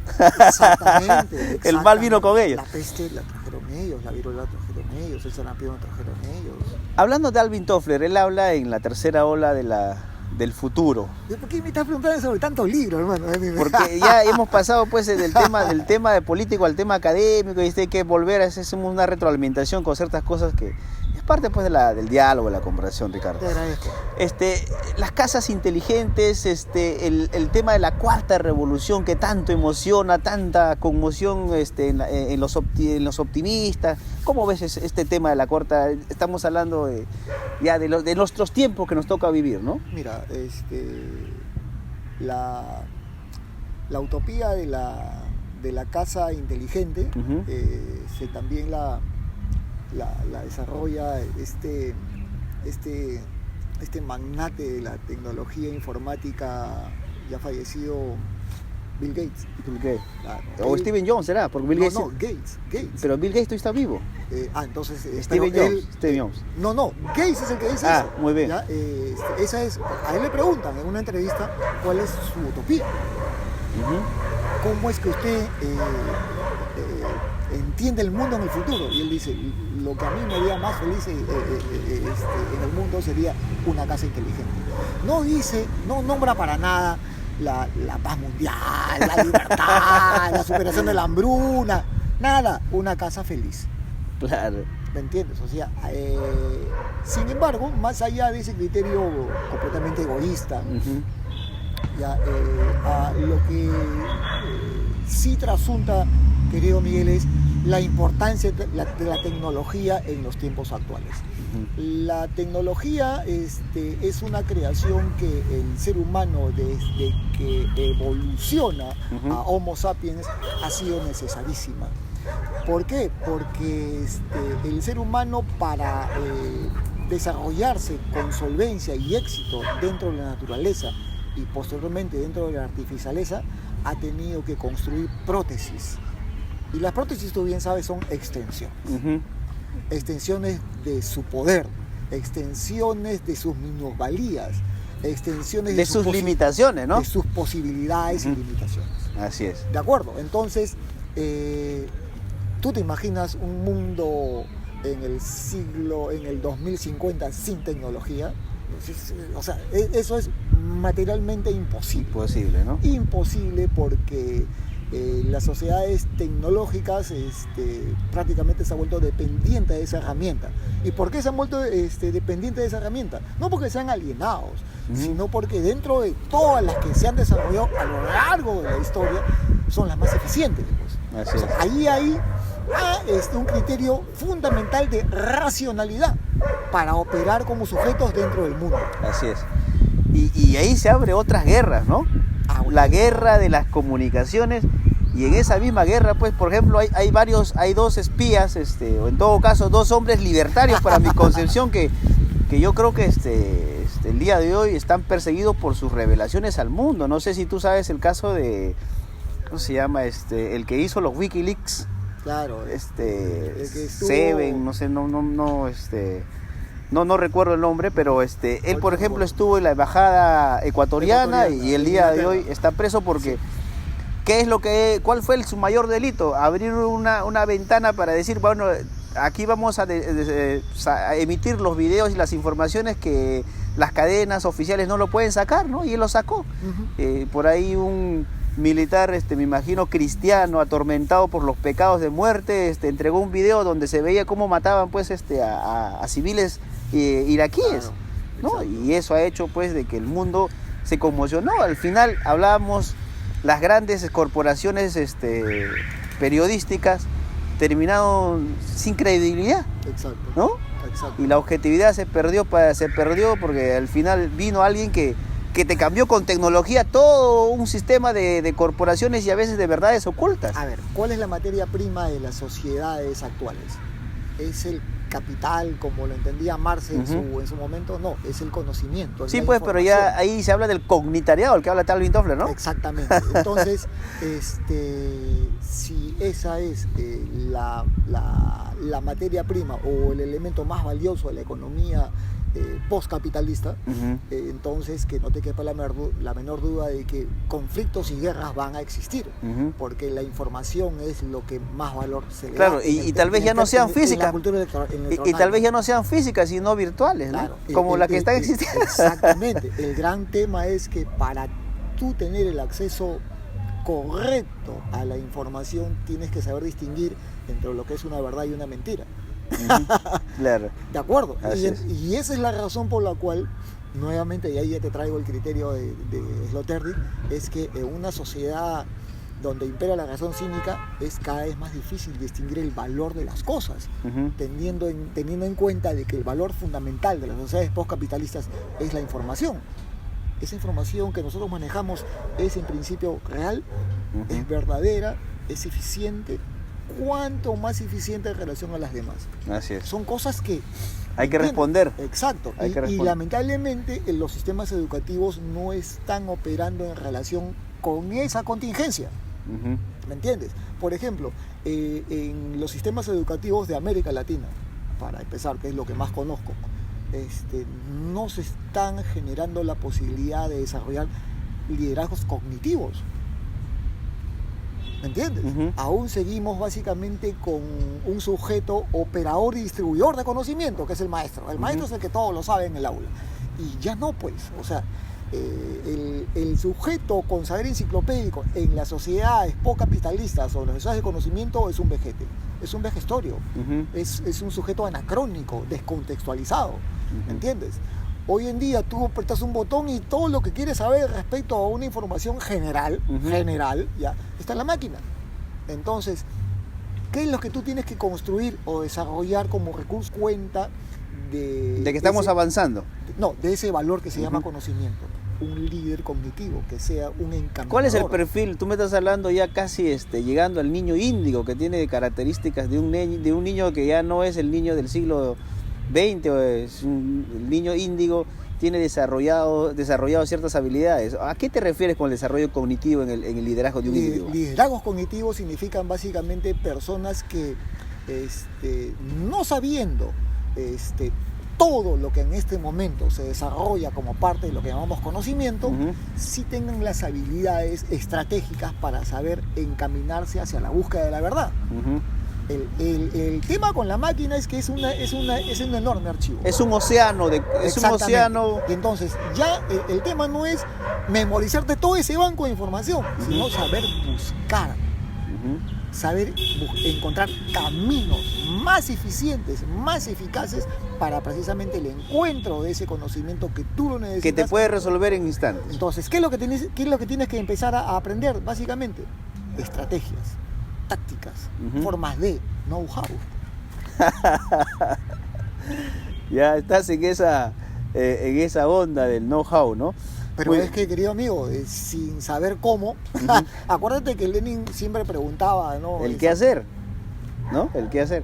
Exactamente. El mal vino con ellos. La peste la trajeron ellos, la viruela la trajeron ellos, el sarampión la trajeron ellos. Hablando de Alvin Toffler, él habla en la tercera ola del futuro. ¿Por qué me estás preguntando sobre tantos libros, hermano? Porque ya hemos pasado pues del tema de político al tema académico, y hay que volver a hacer una retroalimentación con ciertas cosas que es parte pues del diálogo, de la conversación, Ricardo. Te agradezco. Las casas inteligentes, el tema de la cuarta revolución que tanto emociona, tanta conmoción en los optimistas. ¿Cómo ves este tema de la cuarta? Estamos hablando de nuestros tiempos que nos toca vivir, ¿no? Mira, la utopía de la casa inteligente, uh-huh. También la desarrolla este magnate de la tecnología informática ya fallecido, Bill Gates. Claro. O Steve Jobs, ¿será? Porque Bill Gates... No, Gates. Pero Bill Gates está vivo. Entonces... Steve Jobs. No, Gates es el que dice eso. Muy bien. ¿Ya? A él le preguntan en una entrevista cuál es su utopía. Uh-huh. ¿Cómo es que usted entiende el mundo en el futuro? Y él dice, lo que a mí me haría más feliz en el mundo sería una casa inteligente. No nombra para nada la paz mundial, la libertad, la superación de la hambruna, nada, una casa feliz. Claro. ¿Me entiendes? O sea, sin embargo, más allá de ese criterio completamente egoísta, uh-huh. Lo que sí trasunta, querido Miguel, es la importancia de la tecnología en los tiempos actuales. La tecnología es una creación que el ser humano, desde que evoluciona uh-huh. a Homo sapiens, ha sido necesarísima. ¿Por qué? Porque el ser humano, para desarrollarse con solvencia y éxito dentro de la naturaleza y posteriormente dentro de la artificialeza, ha tenido que construir prótesis. Y las prótesis, tú bien sabes, son extensiones. Uh-huh. Extensiones de su poder, extensiones de sus minusvalías, extensiones de sus limitaciones, ¿no? De sus posibilidades uh-huh. y limitaciones. Así es. De acuerdo. Entonces, ¿tú te imaginas un mundo en el 2050 sin tecnología? O sea, eso es materialmente imposible. Imposible, ¿no? Imposible, porque las sociedades tecnológicas prácticamente se han vuelto dependientes de esa herramienta. ¿Y por qué se han vuelto dependientes de esa herramienta? No porque sean alienados, uh-huh. sino porque dentro de todas las que se han desarrollado a lo largo de la historia, son las más eficientes. Pues. Así es. Ahí hay a un criterio fundamental de racionalidad para operar como sujetos dentro del mundo. Así es. Y ahí se abre otras guerras, ¿no? La guerra de las comunicaciones. Y en esa misma guerra, pues, por ejemplo, hay dos espías, o en todo caso, dos hombres libertarios para mi concepción que yo creo que el día de hoy están perseguidos por sus revelaciones al mundo. No sé si tú sabes el caso de, ¿cómo se llama? El que hizo los WikiLeaks. Claro. El que estuvo... Seven, no sé, no recuerdo el nombre, pero él, por ejemplo, estuvo en la embajada ecuatoriana y el día de hoy está preso porque... ¿Cuál fue su mayor delito? Abrir una ventana para decir, bueno, aquí vamos a emitir los videos y las informaciones que las cadenas oficiales no lo pueden sacar, ¿no? Y él lo sacó. Por ahí un militar, me imagino cristiano, atormentado por los pecados de muerte, entregó un video donde se veía cómo mataban, pues, a civiles iraquíes, ¿no? Exacto. Y eso ha hecho, pues, de que el mundo se conmocionó. Al final hablábamos... Las grandes corporaciones periodísticas terminaron sin credibilidad. Exacto. ¿No? Exacto. Y la objetividad se perdió porque al final vino alguien que te cambió con tecnología todo un sistema de corporaciones y a veces de verdades ocultas. A ver, ¿cuál es la materia prima de las sociedades actuales? ¿Es el capital como lo entendía Marx en su momento? No, es el conocimiento. Sí, pues, pero ya ahí se habla del cognitariado, el que habla Alvin Toffler, ¿no? Exactamente. Entonces, si esa es la materia prima o el elemento más valioso de la economía postcapitalista, entonces que no te quepa la menor duda de que conflictos y guerras van a existir, porque la información es lo que más valor se le da. Claro, y tal vez ya no sean físicas, y tal vez ya no sean físicas, sino virtuales, ¿no? Claro, como las que están existiendo. Exactamente. El gran tema es que para tú tener el acceso correcto a la información tienes que saber distinguir entre lo que es una verdad y una mentira. Claro. De acuerdo. Y esa es la razón por la cual, nuevamente, y ahí ya te traigo el criterio de Sloterdijk, es que en una sociedad donde impera la razón cínica es cada vez más difícil distinguir el valor de las cosas, teniendo en cuenta de que el valor fundamental de las sociedades postcapitalistas es la información. Esa información que nosotros manejamos es en principio real, es verdadera, es eficiente. Cuánto más eficiente en relación a las demás. Así es. Son cosas que hay que responder. Exacto. Y lamentablemente los sistemas educativos no están operando en relación con esa contingencia. ¿Me entiendes? Por ejemplo, en los sistemas educativos de América Latina, para empezar, que es lo que más conozco, no se están generando la posibilidad de desarrollar liderazgos cognitivos. ¿Me entiendes? Aún seguimos básicamente con un sujeto operador y distribuidor de conocimiento, que es el maestro. El maestro es el que todo lo sabe en el aula. Y ya no, pues, o sea, el sujeto con saber enciclopédico en las sociedades postcapitalistas o en las sociedades de conocimiento es un vejete, es un vejestorio, es un sujeto anacrónico, descontextualizado, ¿me entiendes? Hoy en día tú apretas un botón y todo lo que quieres saber respecto a una información general, ya está en la máquina. Entonces, ¿qué es lo que tú tienes que construir o desarrollar como recurso? Cuenta de que estamos avanzando. De ese valor que se llama conocimiento. Un líder cognitivo, que sea un encaminador. ¿Cuál es el perfil? Tú me estás hablando ya casi llegando al niño índigo, que tiene características de un niño que ya no es el niño del siglo 20, el niño índigo tiene desarrollado ciertas habilidades. ¿A qué te refieres con el desarrollo cognitivo en el liderazgo de un individuo? Liderazgos cognitivos significan básicamente personas que no sabiendo todo lo que en este momento se desarrolla como parte de lo que llamamos conocimiento, sí tengan las habilidades estratégicas para saber encaminarse hacia la búsqueda de la verdad. El tema con la máquina es que es un enorme archivo. Es un océano. Y entonces ya el tema no es memorizarte todo ese banco de información, sino saber buscar, saber encontrar caminos más eficientes, más eficaces para precisamente el encuentro de ese conocimiento que tú lo necesitas. Que te puede resolver en instantes. Entonces, ¿qué es lo que tienes que empezar a aprender? Básicamente, estrategias. tácticas, Ujú. formas de know-how. Ya estás en esa onda del know-how, ¿no? Pero Muy- es que, querido amigo, sin saber cómo, acuérdate que Lenin siempre preguntaba, ¿no? el qué hacer, ¿no? El qué hacer.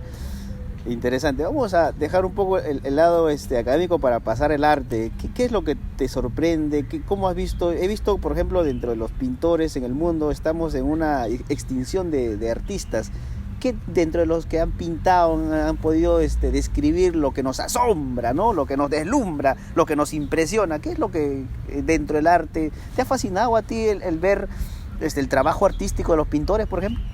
Interesante. Vamos a dejar un poco el lado académico para pasar el arte. ¿Qué es lo que te sorprende? ¿Cómo has visto? He visto, por ejemplo, dentro de los pintores en el mundo, estamos en una extinción de artistas. ¿Qué dentro de los que han pintado han podido describir lo que nos asombra, ¿no? Lo que nos deslumbra, lo que nos impresiona? ¿Qué es lo que dentro del arte te ha fascinado a ti el ver el trabajo artístico de los pintores, por ejemplo?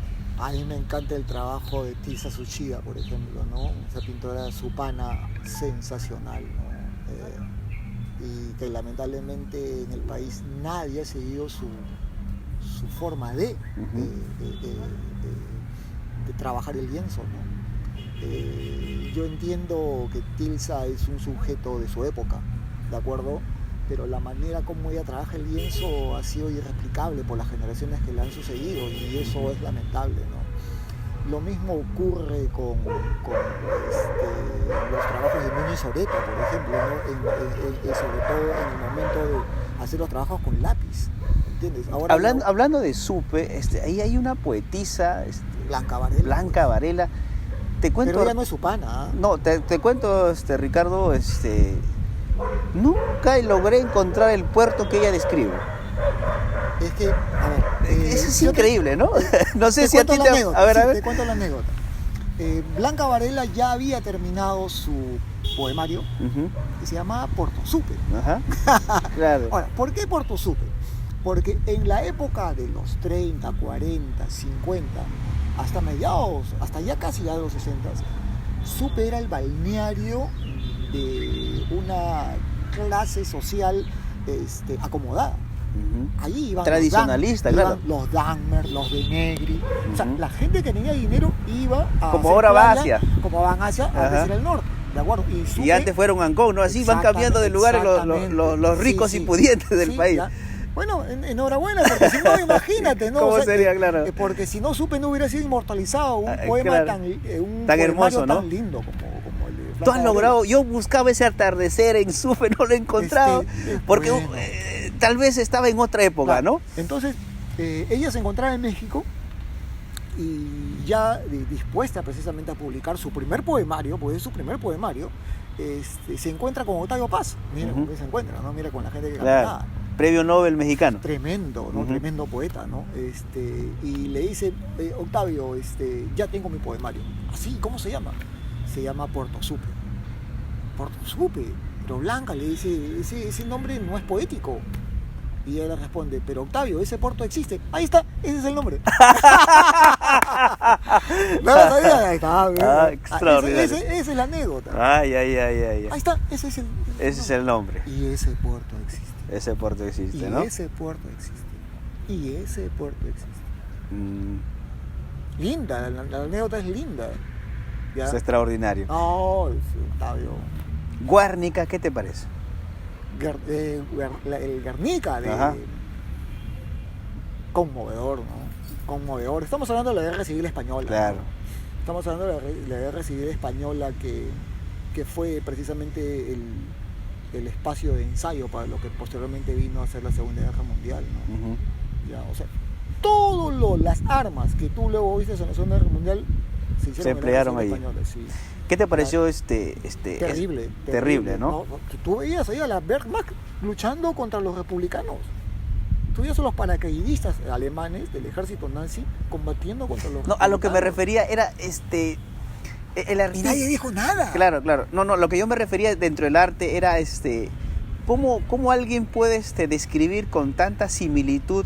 A mí me encanta el trabajo de Tilsa Tsuchiya, por ejemplo, ¿no? Esa pintora supana sensacional, ¿no? Y que lamentablemente en el país nadie ha seguido su forma de trabajar el lienzo, ¿no? Yo entiendo que Tilsa es un sujeto de su época, ¿de acuerdo? Pero la manera como ella trabaja el lienzo ha sido irreplicable por las generaciones que le han sucedido y eso es lamentable, ¿no? Lo mismo ocurre con los trabajos de Núñez Oreta, por ejemplo, ¿no? Sobre todo en el momento de hacer los trabajos con lápiz, ¿entiendes? Ahora Hablando de Supe, ahí hay una poetisa, Blanca Varela. Te cuento. Pero ella no es supana, ¿eh? No, te cuento, Ricardo, nunca logré encontrar el puerto que ella describe. Es que, a ver... Eso es increíble, ¿no? No sé te si a ti cuento te... la anécdota, A ver, sí, a ver. te cuento la anécdota. Blanca Varela ya había terminado su poemario Ujú. que se llamaba Porto Supe. Ajá. Claro. Ahora, ¿por qué Porto Supe? Porque en la época de los 30, 40, 50, hasta mediados, hasta ya casi ya de los 60, Supe era el balneario de una clase social acomodada. Ujú. Allí iban Tradicionalista, iban claro. los Dahmer, los de Negri. O sea, Ujú. la gente que tenía dinero iba a Como hacer ahora va playa, hacia. como van hacia, Ajá. antes era el norte, ¿de acuerdo? Y Supe- antes fueron Ancón, ¿no? Así van cambiando de lugares Exactamente. los ricos Sí, y sí. pudientes del Sí, país. ya. Bueno, enhorabuena, porque si no, imagínate, ¿no? ¿Cómo sería, claro? Porque si no, Supe no hubiera sido inmortalizado un Ah, poema claro. tan, un Tan poemario hermoso, ¿no? tan lindo como el de Tú Blanca has Varela. logrado, yo buscaba ese atardecer en Supe, no lo he encontrado, Es porque bueno. tal vez estaba en otra época, Claro. ¿no? Entonces, ella se encontraba en México y ya dispuesta precisamente a publicar su primer poemario, pues es su primer poemario, se encuentra con Octavio Paz. Mira Ujú. con qué se encuentra, ¿no? Mira con la gente que Claro. cantaba. Premio Nobel mexicano. Tremendo, ¿no? Ujú. Tremendo poeta, ¿no? Y le dice, Octavio, ya tengo mi poemario. ¿Así? ¿Cómo se llama? Se llama Porto Supe. Porto Supe. Pero Blanca le dice, ese nombre no es poético. Y él le responde, pero Octavio, ese puerto existe. Ahí está, ese es el nombre. No lo sabía, ahí está. Ah, extraordinario. Esa es la anécdota. Ay. Ahí está, ese es el Ese es el nombre. Y ese puerto existe. Ese puerto existe, Y ¿no? ese puerto existe. Y ese puerto existe. Mm, Linda, la anécdota es linda. ¿Ya? es extraordinario. No, Octavio. Guernica, ¿qué te parece? El Guernica, Ajá. conmovedor, ¿no? Conmovedor. Estamos hablando de la Guerra Civil Española. Claro. ¿no? Estamos hablando de la Guerra Civil Española que fue precisamente el espacio de ensayo para lo que posteriormente vino a ser la Segunda Guerra Mundial, ¿no? Ujú. Ya, o sea, todas las armas que tú luego viste en la Segunda Guerra Mundial se hicieron Se en la emplearon Guerra Civil ahí. Española, sí. ¿Qué te pareció Terrible, terrible, ¿no? Tú veías ahí a la Wehrmacht luchando contra los republicanos. Tú veías a los paracaidistas alemanes del ejército nazi combatiendo contra los No, a lo que me republicanos. refería era el Y artista. nadie dijo nada. Claro. No, lo que yo me refería dentro del arte era cómo alguien puede describir con tanta similitud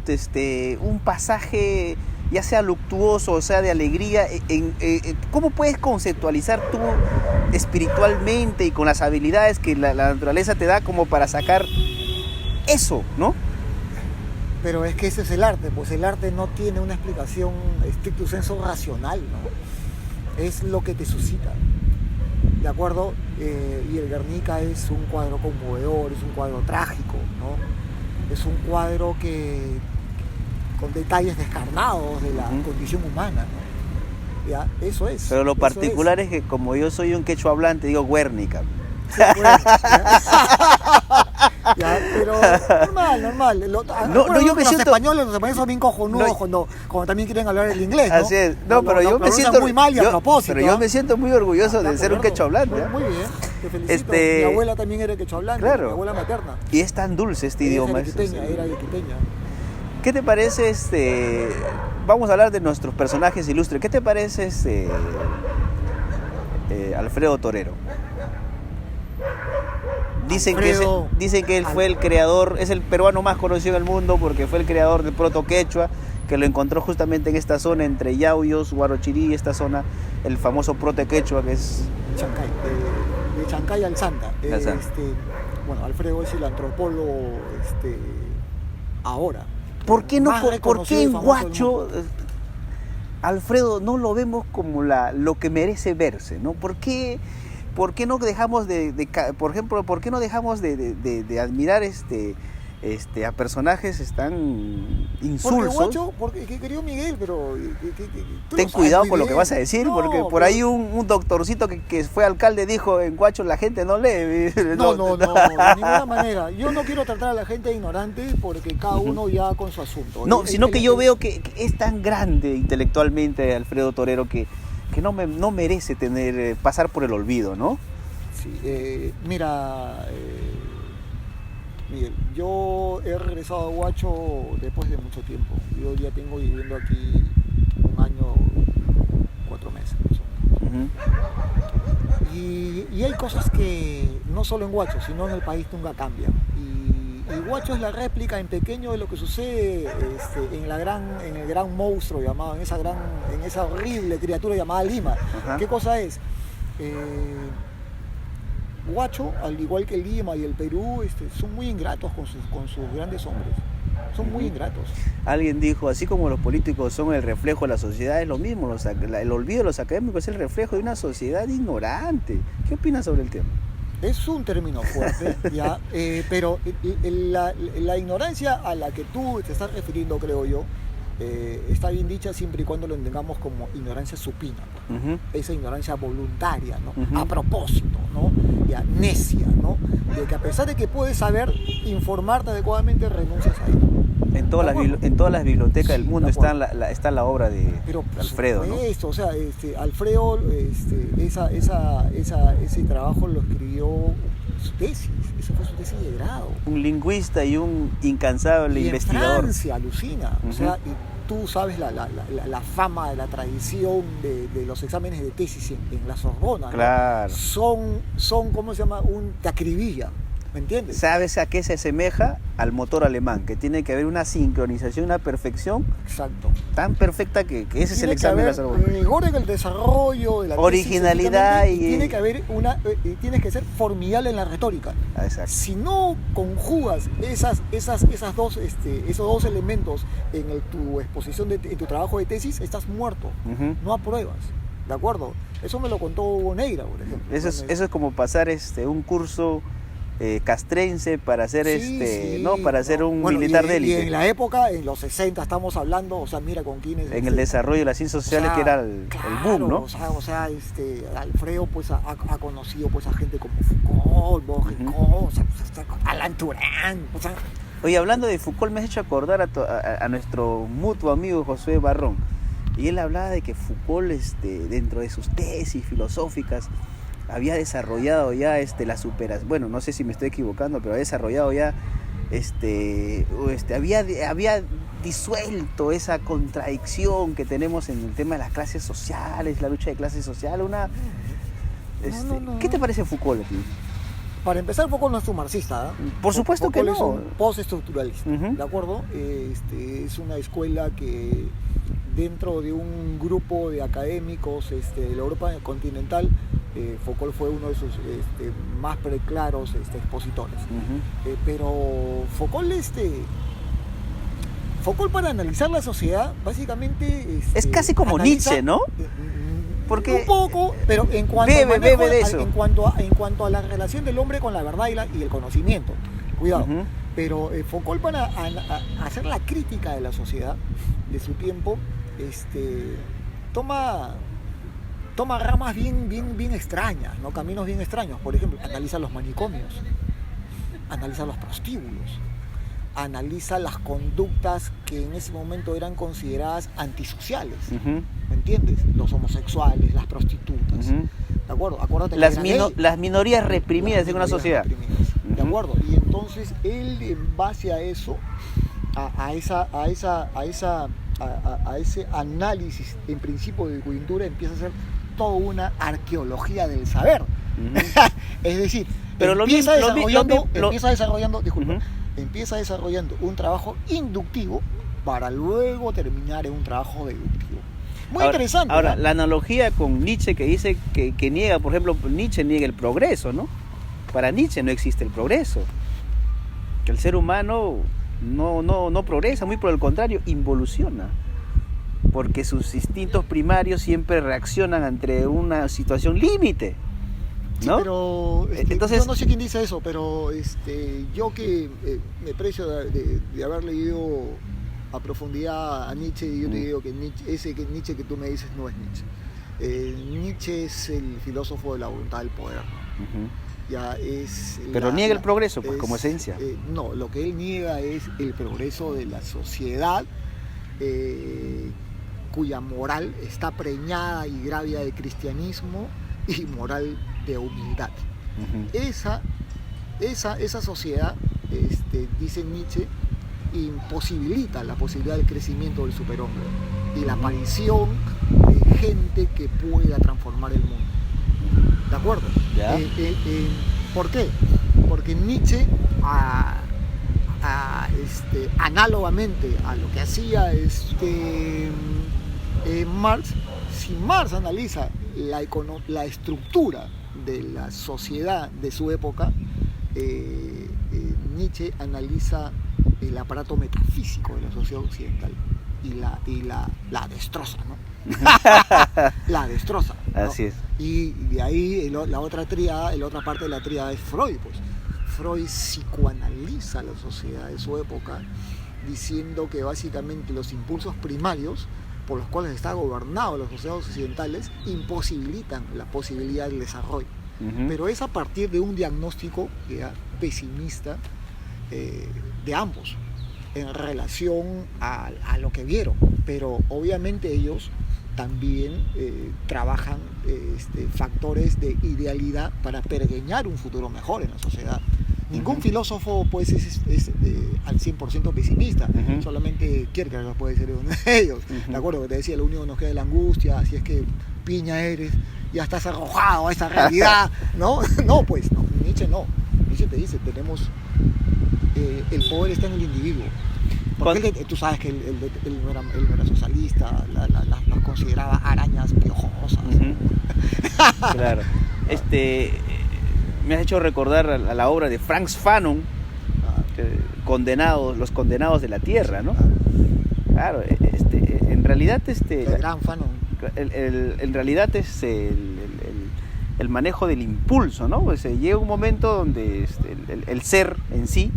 un pasaje, ya sea luctuoso o sea de alegría, cómo puedes conceptualizar tú espiritualmente y con las habilidades que la naturaleza te da como para sacar eso, ¿no? Pero es que ese es el arte, pues el arte no tiene una explicación stricto sensu racional, ¿no? Es lo que te suscita, ¿de acuerdo? Y el Guernica es un cuadro conmovedor, es un cuadro trágico, ¿no? Es un cuadro que con detalles descarnados de la condición humana, ¿no? Ya, eso es. Pero lo eso particular es que como yo soy un quechua hablante, digo Guernica. Sí, bueno, ya, pero normal. Yo me los siento... españoles son bien cojonudos cuando también quieren hablar el inglés, ¿no? Así es. No, pero yo me siento muy mal y a propósito. Pero yo me siento muy orgulloso de ser un quechua hablante. Muy bien, te felicito. Mi abuela también era quechua hablante, claro. mi abuela materna. Y es tan dulce este idioma. Era arequipeña. ¿Qué te parece vamos a hablar de nuestros personajes ilustres. ¿Qué te parece Alfredo Torero? Dicen que él fue el creador, es el peruano más conocido en el mundo porque fue el creador del proto quechua, que lo encontró justamente en esta zona entre Yauyos, Huarochirí, esta zona, el famoso proto quechua que es... Chancay, de Chancay al Santa. Bueno, Alfredo es el antropólogo ahora. ¿Por qué en Huacho, Alfredo, no lo vemos como lo que merece verse, ¿no? ¿Por qué no dejamos por ejemplo, por qué no dejamos de admirar a personajes tan insulsos? Porque querido Miguel, pero... Ten cuidado con lo que vas a decir, porque por ahí un doctorcito que fue alcalde dijo, en Huacho la gente no lee. No, de ninguna manera. Yo no quiero tratar a la gente ignorante porque cada uno ya con su asunto. No, sino que yo veo que es tan grande intelectualmente Alfredo Torero que no merece pasar por el olvido, ¿no? Sí, mira... Miguel, yo he regresado a Huacho después de mucho tiempo. Yo ya tengo viviendo aquí 1 año, 4 meses. Y hay cosas que no solo en Huacho, sino en el país nunca cambian. Y Huacho es la réplica en pequeño de lo que sucede en el gran monstruo llamado, en esa horrible criatura llamada Lima. Ajá. ¿Qué cosa es? Huacho, al igual que Lima y el Perú, son muy ingratos con sus grandes hombres. Son muy ingratos. Alguien dijo, así como los políticos son el reflejo de la sociedad, es lo mismo. El olvido de los académicos es el reflejo de una sociedad ignorante. ¿Qué opinas sobre el tema? Es un término fuerte, ¿ya? Pero la ignorancia a la que tú te estás refiriendo, creo yo, está bien dicha siempre y cuando lo entendamos como ignorancia supina, ¿no? Esa ignorancia voluntaria, ¿no? A propósito, ¿no? Ya, necia, ¿no? De que a pesar de que puedes saber informarte adecuadamente, renuncias a ello. En todas las bibliotecas del mundo está la obra de Alfredo, ¿no? O sea, Alfredo, ese trabajo lo escribió su tesis, eso fue su tesis de grado. Un lingüista y un incansable investigador. En Francia, alucina, o sea, y tú sabes la fama de la tradición de los exámenes de tesis en la Sorbona, claro. ¿No? Son, ¿cómo se llama? Te acribilla. ¿Me entiendes? ¿Sabes a qué se asemeja? Al motor alemán, que tiene que haber una sincronización, una perfección. Exacto. Tan perfecta que ese es el examen de la Sorbona. Rigor en el desarrol de la originalidad tesis, y tiene que haber tienes que ser formidable en la retórica. Exacto. Si no conjugas esos dos elementos en tu exposición en tu trabajo de tesis, estás muerto. No apruebas. ¿De acuerdo? Eso me lo contó Hugo Neira, por ejemplo. Eso es como pasar un curso castrense para ser para ser un militar de élite. Y en la época, en los 60 estamos hablando, o sea, mira con quiénes. En el desarrollo de las ciencias sociales, que era el boom, ¿no? O sea, Alfredo pues ha conocido pues a gente como Foucault, Borges, Alan Turán, o sea. Oye, hablando de Foucault, me has hecho acordar a nuestro mutuo amigo Josué Barrón. Y él hablaba de que Foucault, dentro de sus tesis filosóficas, había desarrollado ya la superación. Bueno, no sé si me estoy equivocando, pero había desarrollado ya había disuelto esa contradicción que tenemos en el tema de las clases sociales, la lucha de clases sociales. ¿Qué te parece Foucault a ti? Para empezar, Foucault no es un marxista, ¿eh? Por supuesto Foucault que no. Es un postestructuralista, ¿de acuerdo? Es una escuela que dentro de un grupo de académicos de la Europa continental, Foucault fue uno de sus más preclaros expositores. Pero Foucault, para analizar la sociedad, básicamente... es casi como Nietzsche, ¿no? Porque un poco, pero en cuanto de eso. En cuanto a la relación del hombre con la verdad y el conocimiento. Cuidado. Pero Foucault, para hacer la crítica de la sociedad de su tiempo, toma ramas bien extrañas, ¿no? Caminos bien extraños. Por ejemplo, analiza los manicomios, analiza los prostíbulos, analiza las conductas que en ese momento eran consideradas antisociales. ¿Me entiendes? Los homosexuales, las prostitutas. ¿De acuerdo? Acuérdate las minorías reprimidas en una sociedad. ¿De acuerdo? Y entonces él, en base a eso, a ese análisis en principio de coyuntura, empieza a hacer toda una arqueología del saber. Es decir, pero empieza desarrollando un trabajo inductivo para luego terminar en un trabajo deductivo. Muy interesante. Ahora, la analogía con Nietzsche, que dice que niega, por ejemplo, Nietzsche niega el progreso, ¿no? Para Nietzsche no existe el progreso. Que el ser humano no progresa, muy por el contrario, involuciona. Porque sus instintos primarios siempre reaccionan ante una situación límite, ¿no? Sí, pero entonces, yo no sé quién dice eso, pero yo que me precio de haber leído a profundidad a Nietzsche, y yo te digo que Nietzsche que tú me dices no es Nietzsche. Nietzsche es el filósofo de la voluntad del poder, ¿no? Ya pero niega el progreso, pues, como esencia. No, lo que él niega es el progreso de la sociedad, cuya moral está preñada y gravia de cristianismo y moral de humildad. Esa sociedad, dice Nietzsche, imposibilita la posibilidad del crecimiento del superhombre y la aparición de gente que pueda transformar el mundo. ¿De acuerdo? ¿Por qué? Porque Nietzsche, análogamente a lo que hacía Marx, si Marx analiza la estructura de la sociedad de su época, Nietzsche analiza el aparato metafísico de la sociedad occidental y la destroza, ¿no? La destroza, ¿no? Así es. Y de ahí la otra parte de la tríada es Freud, pues. Freud psicoanaliza la sociedad de su época, diciendo que básicamente los impulsos primarios por los cuales está gobernado las sociedades occidentales imposibilitan la posibilidad del desarrollo. Pero es a partir de un diagnóstico que era pesimista de ambos en relación a lo que vieron, pero obviamente ellos también trabajan factores de idealidad para pergeñar un futuro mejor en la sociedad. Ningún filósofo pues es al 100% pesimista, solamente Kierkegaard puede ser uno de ellos. ¿De acuerdo? Que te decía, lo único que nos queda es la angustia, si es que piña eres, ya estás arrojado a esa realidad, ¿no? No, pues, no, Nietzsche no. Nietzsche te dice, el poder está en el individuo. Porque tú sabes que él no era socialista, los consideraba arañas piojosas. Claro. Me has hecho recordar a la obra de Frantz Fanon, Los condenados de la tierra, ¿no? Claro, en realidad el gran Fanon. En realidad es el manejo del impulso, ¿no? Pues, llega un momento donde el ser en sí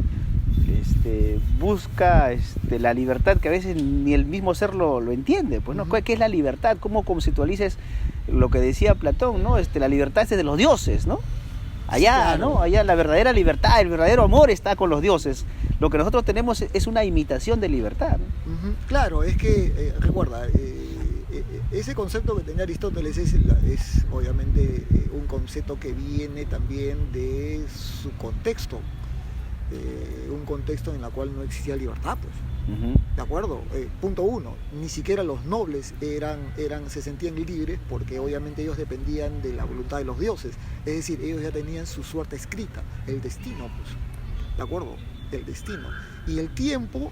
busca la libertad que a veces ni el mismo ser lo entiende, pues, ¿no? ¿Qué es la libertad? ¿Cómo conceptualizas lo que decía Platón, ¿no? La libertad es de los dioses, ¿no? Allá, claro. ¿No? Allá la verdadera libertad, el verdadero amor está con los dioses. Lo que nosotros tenemos es una imitación de libertad, ¿no? Claro, es que, recuerda, ese concepto que tenía Aristóteles es obviamente un concepto que viene también de su contexto. Un contexto en el cual no existía libertad, pues. ¿De acuerdo? Punto uno, ni siquiera los nobles se sentían libres, porque obviamente ellos dependían de la voluntad de los dioses. Es decir, ellos ya tenían su suerte escrita, el destino, pues. ¿De acuerdo? El destino. Y el tiempo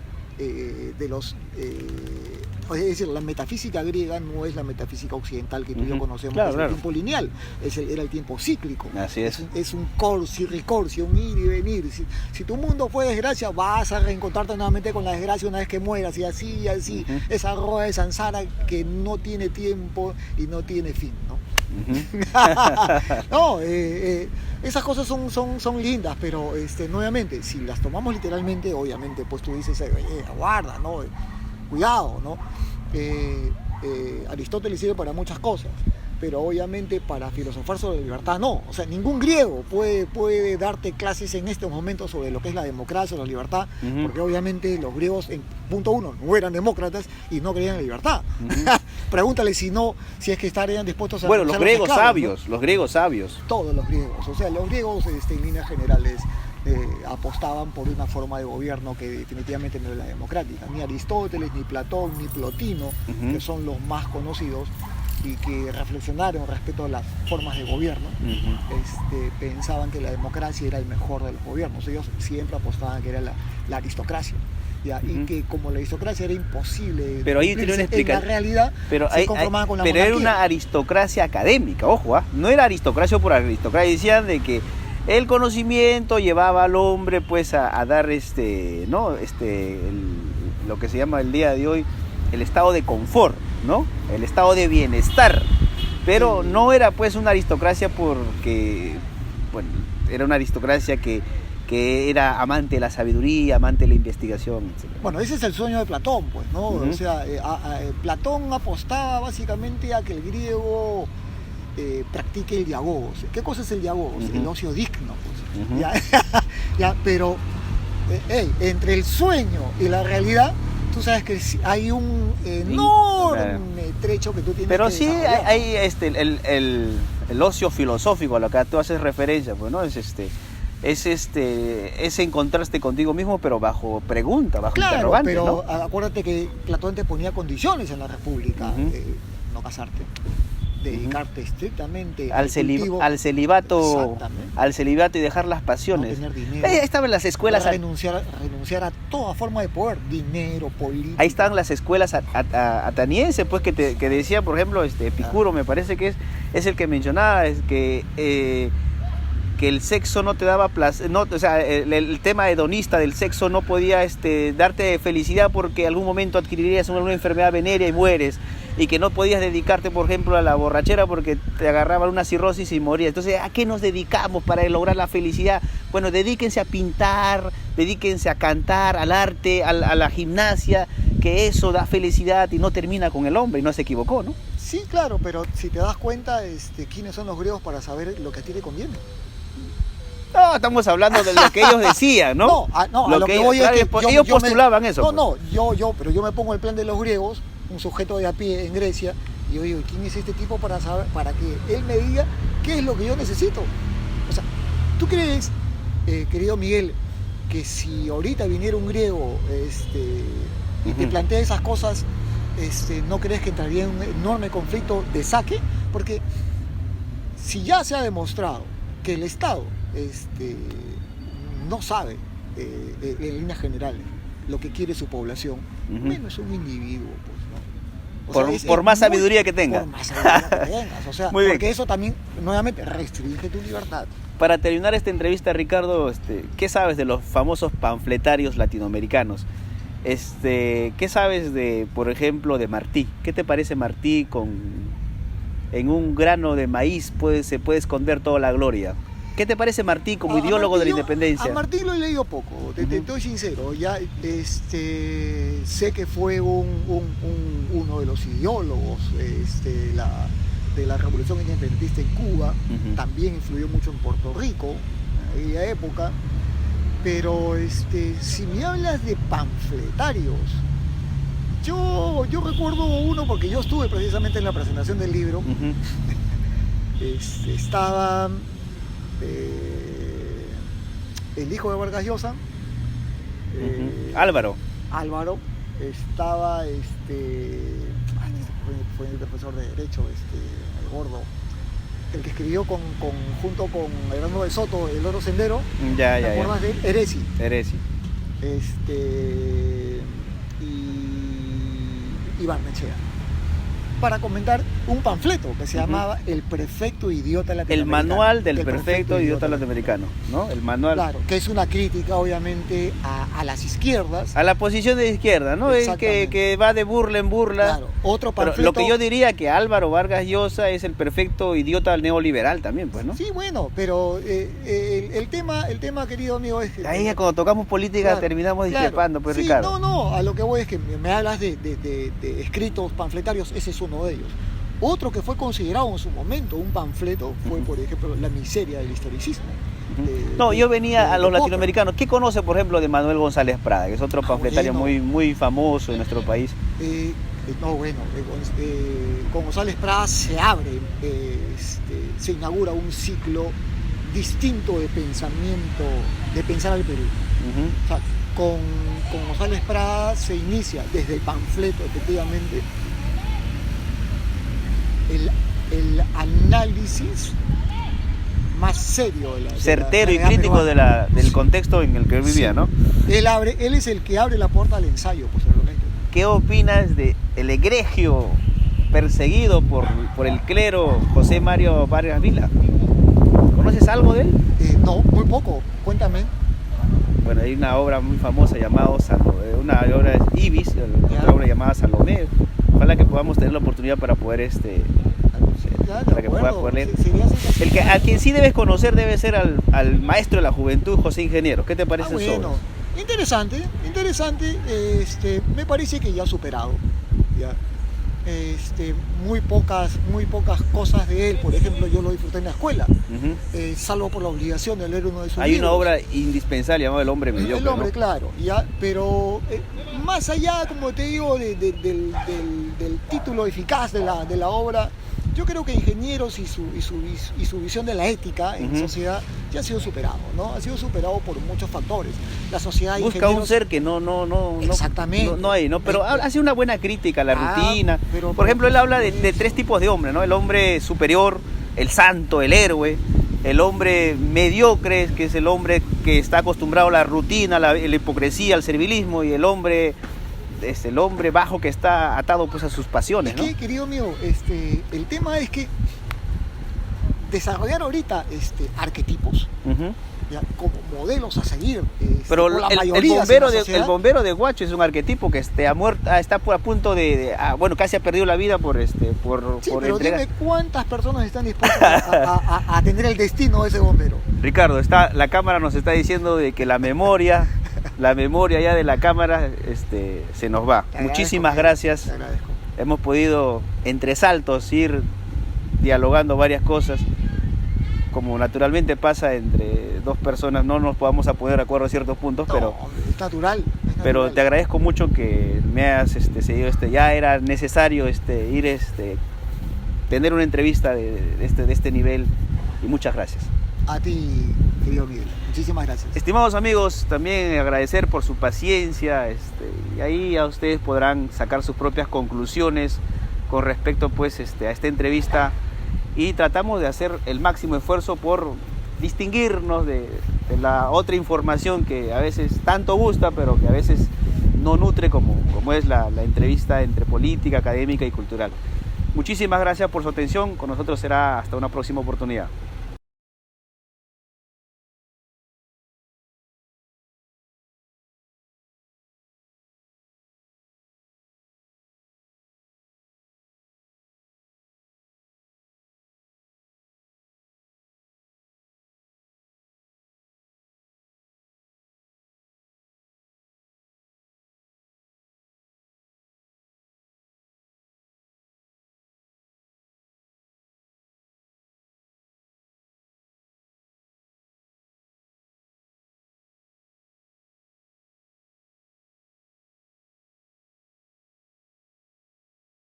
Es decir, la metafísica griega no es la metafísica occidental que tú y yo conocemos, Claro, que es claro. el tiempo lineal, era el tiempo cíclico. Así es. Es un corsi, ricorsi, un ir y venir. Si tu mundo fue desgracia, vas a reencontrarte nuevamente con la desgracia una vez que mueras, y así, esa rueda de Sansara que no tiene tiempo y no tiene fin, ¿no? No, esas cosas son lindas, pero nuevamente, si las tomamos literalmente, obviamente, pues tú dices, guarda, ¿no? Cuidado, ¿no? Aristóteles sirve para muchas cosas, pero obviamente para filosofar sobre la libertad no. O sea, ningún griego puede darte clases en estos momentos sobre lo que es la democracia o la libertad, porque obviamente los griegos, en punto uno, no eran demócratas y no creían en la libertad. Pregúntale si es que estarían dispuestos a... Bueno, los griegos esclavos, sabios, ¿no? Los griegos sabios. Todos los griegos, o sea, los griegos en líneas generales apostaban por una forma de gobierno que definitivamente no era la democrática. Ni Aristóteles, ni Platón, ni Plotino, que son los más conocidos y que reflexionaron respecto a las formas de gobierno, pensaban que la democracia era el mejor de los gobiernos. Ellos siempre apostaban que era la aristocracia. ¿Ya? Y que como la aristocracia era imposible, pero ahí tiene una explicación. En la realidad se conformaban con la monarquía. Pero era una aristocracia académica, ojo, no era aristocracia por aristocracia. Decían de que el conocimiento llevaba al hombre pues a dar lo que se llama el día de hoy el estado de confort, ¿no? El estado de bienestar. Pero no era pues una aristocracia porque, bueno, era una aristocracia que era amante de la sabiduría, amante de la investigación, etc. Bueno, ese es el sueño de Platón, pues, ¿no? O sea, Platón apostaba básicamente a que el griego practique el diagogos. ¿Qué cosa es el diagogos? El ocio digno, pues. ¿Ya? Pero entre el sueño y la realidad, tú sabes que hay un enorme trecho que tú tienes pero que sí desarrollar. hay el ocio filosófico a lo que tú haces referencia, pues, ¿no? Es encontrarte contigo mismo, pero bajo pregunta, bajo interrogante, pero ¿no? acuérdate que Platón te ponía condiciones en la República, no casarte, dedicarte estrictamente al celibato y dejar las pasiones. No tener dinero. Ahí estaban las escuelas. Renunciar a toda forma de poder, dinero, política. Ahí estaban las escuelas atenienses, pues que decía, por ejemplo, Epicuro, me parece que es el que mencionaba, es que el sexo no te daba placer, o sea, el tema hedonista del sexo no podía darte felicidad porque en algún momento adquirirías una enfermedad venérea y mueres, y que no podías dedicarte, por ejemplo, a la borrachera porque te agarraban una cirrosis y morías. Entonces, ¿a qué nos dedicamos para lograr la felicidad? Bueno, dedíquense a pintar, dedíquense a cantar, al arte, a la gimnasia, que eso da felicidad y no termina con el hombre, y no se equivocó, ¿no? Sí, claro, pero si te das cuenta, ¿quiénes son los griegos para saber lo que a ti te conviene? No, estamos hablando de lo que ellos decían, ¿no? No, a lo que voy es que ellos postulaban eso. Pero yo me pongo el plan de los griegos, un sujeto de a pie en Grecia, y yo digo, ¿quién es este tipo para saber, para que él me diga qué es lo que yo necesito? O sea, ¿tú crees, querido Miguel, que si ahorita viniera un griego y te plantea esas cosas, ¿no crees que entraría en un enorme conflicto de saque? Porque si ya se ha demostrado que el Estado no sabe en líneas generales lo que quiere su población, menos un individuo, pues, ¿no? O sea, por más sabiduría que tenga. Por más sabiduría que tengas, o sea, Muy bien. porque eso también, nuevamente, restringe tu libertad. Para terminar esta entrevista, Ricardo, ¿qué sabes de los famosos panfletarios latinoamericanos? ¿Qué sabes de, por ejemplo, de Martí? ¿Qué te parece Martí en un grano de maíz se puede esconder toda la gloria? ¿Qué te parece Martí como ideólogo de la independencia? A Martí lo he leído poco, te estoy sincero. Ya sé que fue uno de los ideólogos de la revolución independentista en Cuba. También influyó mucho en Puerto Rico en aquella época. Pero si me hablas de panfletarios, yo recuerdo uno porque yo estuve precisamente en la presentación del libro. Estaba el hijo de Vargas Llosa, Álvaro, estaba fue el profesor de Derecho, el gordo, el que escribió junto con Hernando de Soto, El Oro Sendero. ¿Te acuerdas de él? Eresi. y Barnechea, para comentar un panfleto que se llamaba El Perfecto Idiota El Latinoamericano. manual del perfecto idiota latinoamericano, ¿no? El manual. Claro, que es una crítica obviamente a las izquierdas. A la posición de izquierda, ¿no? Es Exactamente. que va de burla en burla. Claro, otro Pero panfleto. lo que yo diría que Álvaro Vargas Llosa es el perfecto idiota neoliberal también, pues, ¿no? Sí, bueno, pero el tema, querido amigo, es que... Ahí cuando tocamos política Claro, terminamos claro. discrepando, pues, Sí, Ricardo. No, a lo que voy es que me hablas de escritos panfletarios, ese es uno de ellos. Otro que fue considerado en su momento un panfleto fue, por ejemplo, La miseria del historicismo. No, yo venía a los Popper. latinoamericanos. ¿Qué conoce, por ejemplo, de Manuel González Prada, que es otro panfletario bueno. muy famoso en nuestro país? Con González Prada se abre, se inaugura un ciclo distinto de pensamiento, de pensar al Perú. Ujú. O sea, con González Prada se inicia desde el panfleto, efectivamente, el análisis más serio de la Certero y realidad crítico peruana. del contexto en el que él vivía, Sí. ¿no? Él es el que abre la puerta al ensayo, posteriormente. ¿Qué opinas de el egregio perseguido por el clero José Mario Vargas Vila? ¿Conoces algo de él? No, muy poco, cuéntame. Bueno, hay una obra muy famosa llamada una obra es Ibis, otra obra llamada Salomé. Ojalá que podamos tener la oportunidad para poder Ya, de para que pueda acuerdo. poder leer. Sería sensacional. A quien sí debes conocer debe ser al maestro de la juventud, José Ingeniero. ¿Qué te parece su Bueno, obra? interesante. Me parece que ya ha superado. Ya. Muy pocas cosas de él, por ejemplo, yo lo disfruté en la escuela, Ujú. salvo por la obligación de leer uno de sus Hay libros. una obra indispensable llamada El hombre mediocre, El hombre, ¿no? claro, ya, pero más allá, como te digo, del título eficaz de la obra, yo creo que Ingenieros y su visión de la ética en Ujú. sociedad ya ha sido superado, ¿no? Ha sido superado por muchos factores. La sociedad de Busca un ingenieros- ser que no Exactamente. no hay, ¿no? Pero hace una buena crítica a la rutina. pero- Por ejemplo, él habla de tres tipos de hombres, ¿no? El hombre superior, el santo, el héroe. El hombre mediocre, que es el hombre que está acostumbrado a la rutina, la hipocresía, al servilismo. Y el hombre bajo que está atado, pues, a sus pasiones, Es ¿no? que, querido mío, el tema es que desarrollar ahorita arquetipos, Ujú. ya, como modelos a seguir, Pero por la el mayoría bombero en la el sociedad. bombero de Huacho es un arquetipo que está a punto bueno, casi ha perdido la vida por Sí, pero entregar. dime cuántas personas están dispuestas a tener el destino de ese bombero. Ricardo, la cámara nos está diciendo de que la memoria ya de la cámara se nos va. Te Muchísimas agradezco, gracias. Te agradezco. Hemos podido entre saltos ir dialogando varias cosas. Como naturalmente pasa entre dos personas, no nos podamos a poner de acuerdo a ciertos puntos, No, pero es natural. Pero te agradezco mucho que me hayas seguido. Ya era necesario ir tener una entrevista de este nivel, y muchas gracias. A ti, querido Miguel. Muchísimas gracias. Estimados amigos, también agradecer por su paciencia, y ahí a ustedes podrán sacar sus propias conclusiones con respecto, pues, a esta entrevista, y tratamos de hacer el máximo esfuerzo por distinguirnos de la otra información que a veces tanto gusta, pero que a veces no nutre como es la entrevista entre política, académica y cultural. Muchísimas gracias por su atención. Con nosotros será hasta una próxima oportunidad.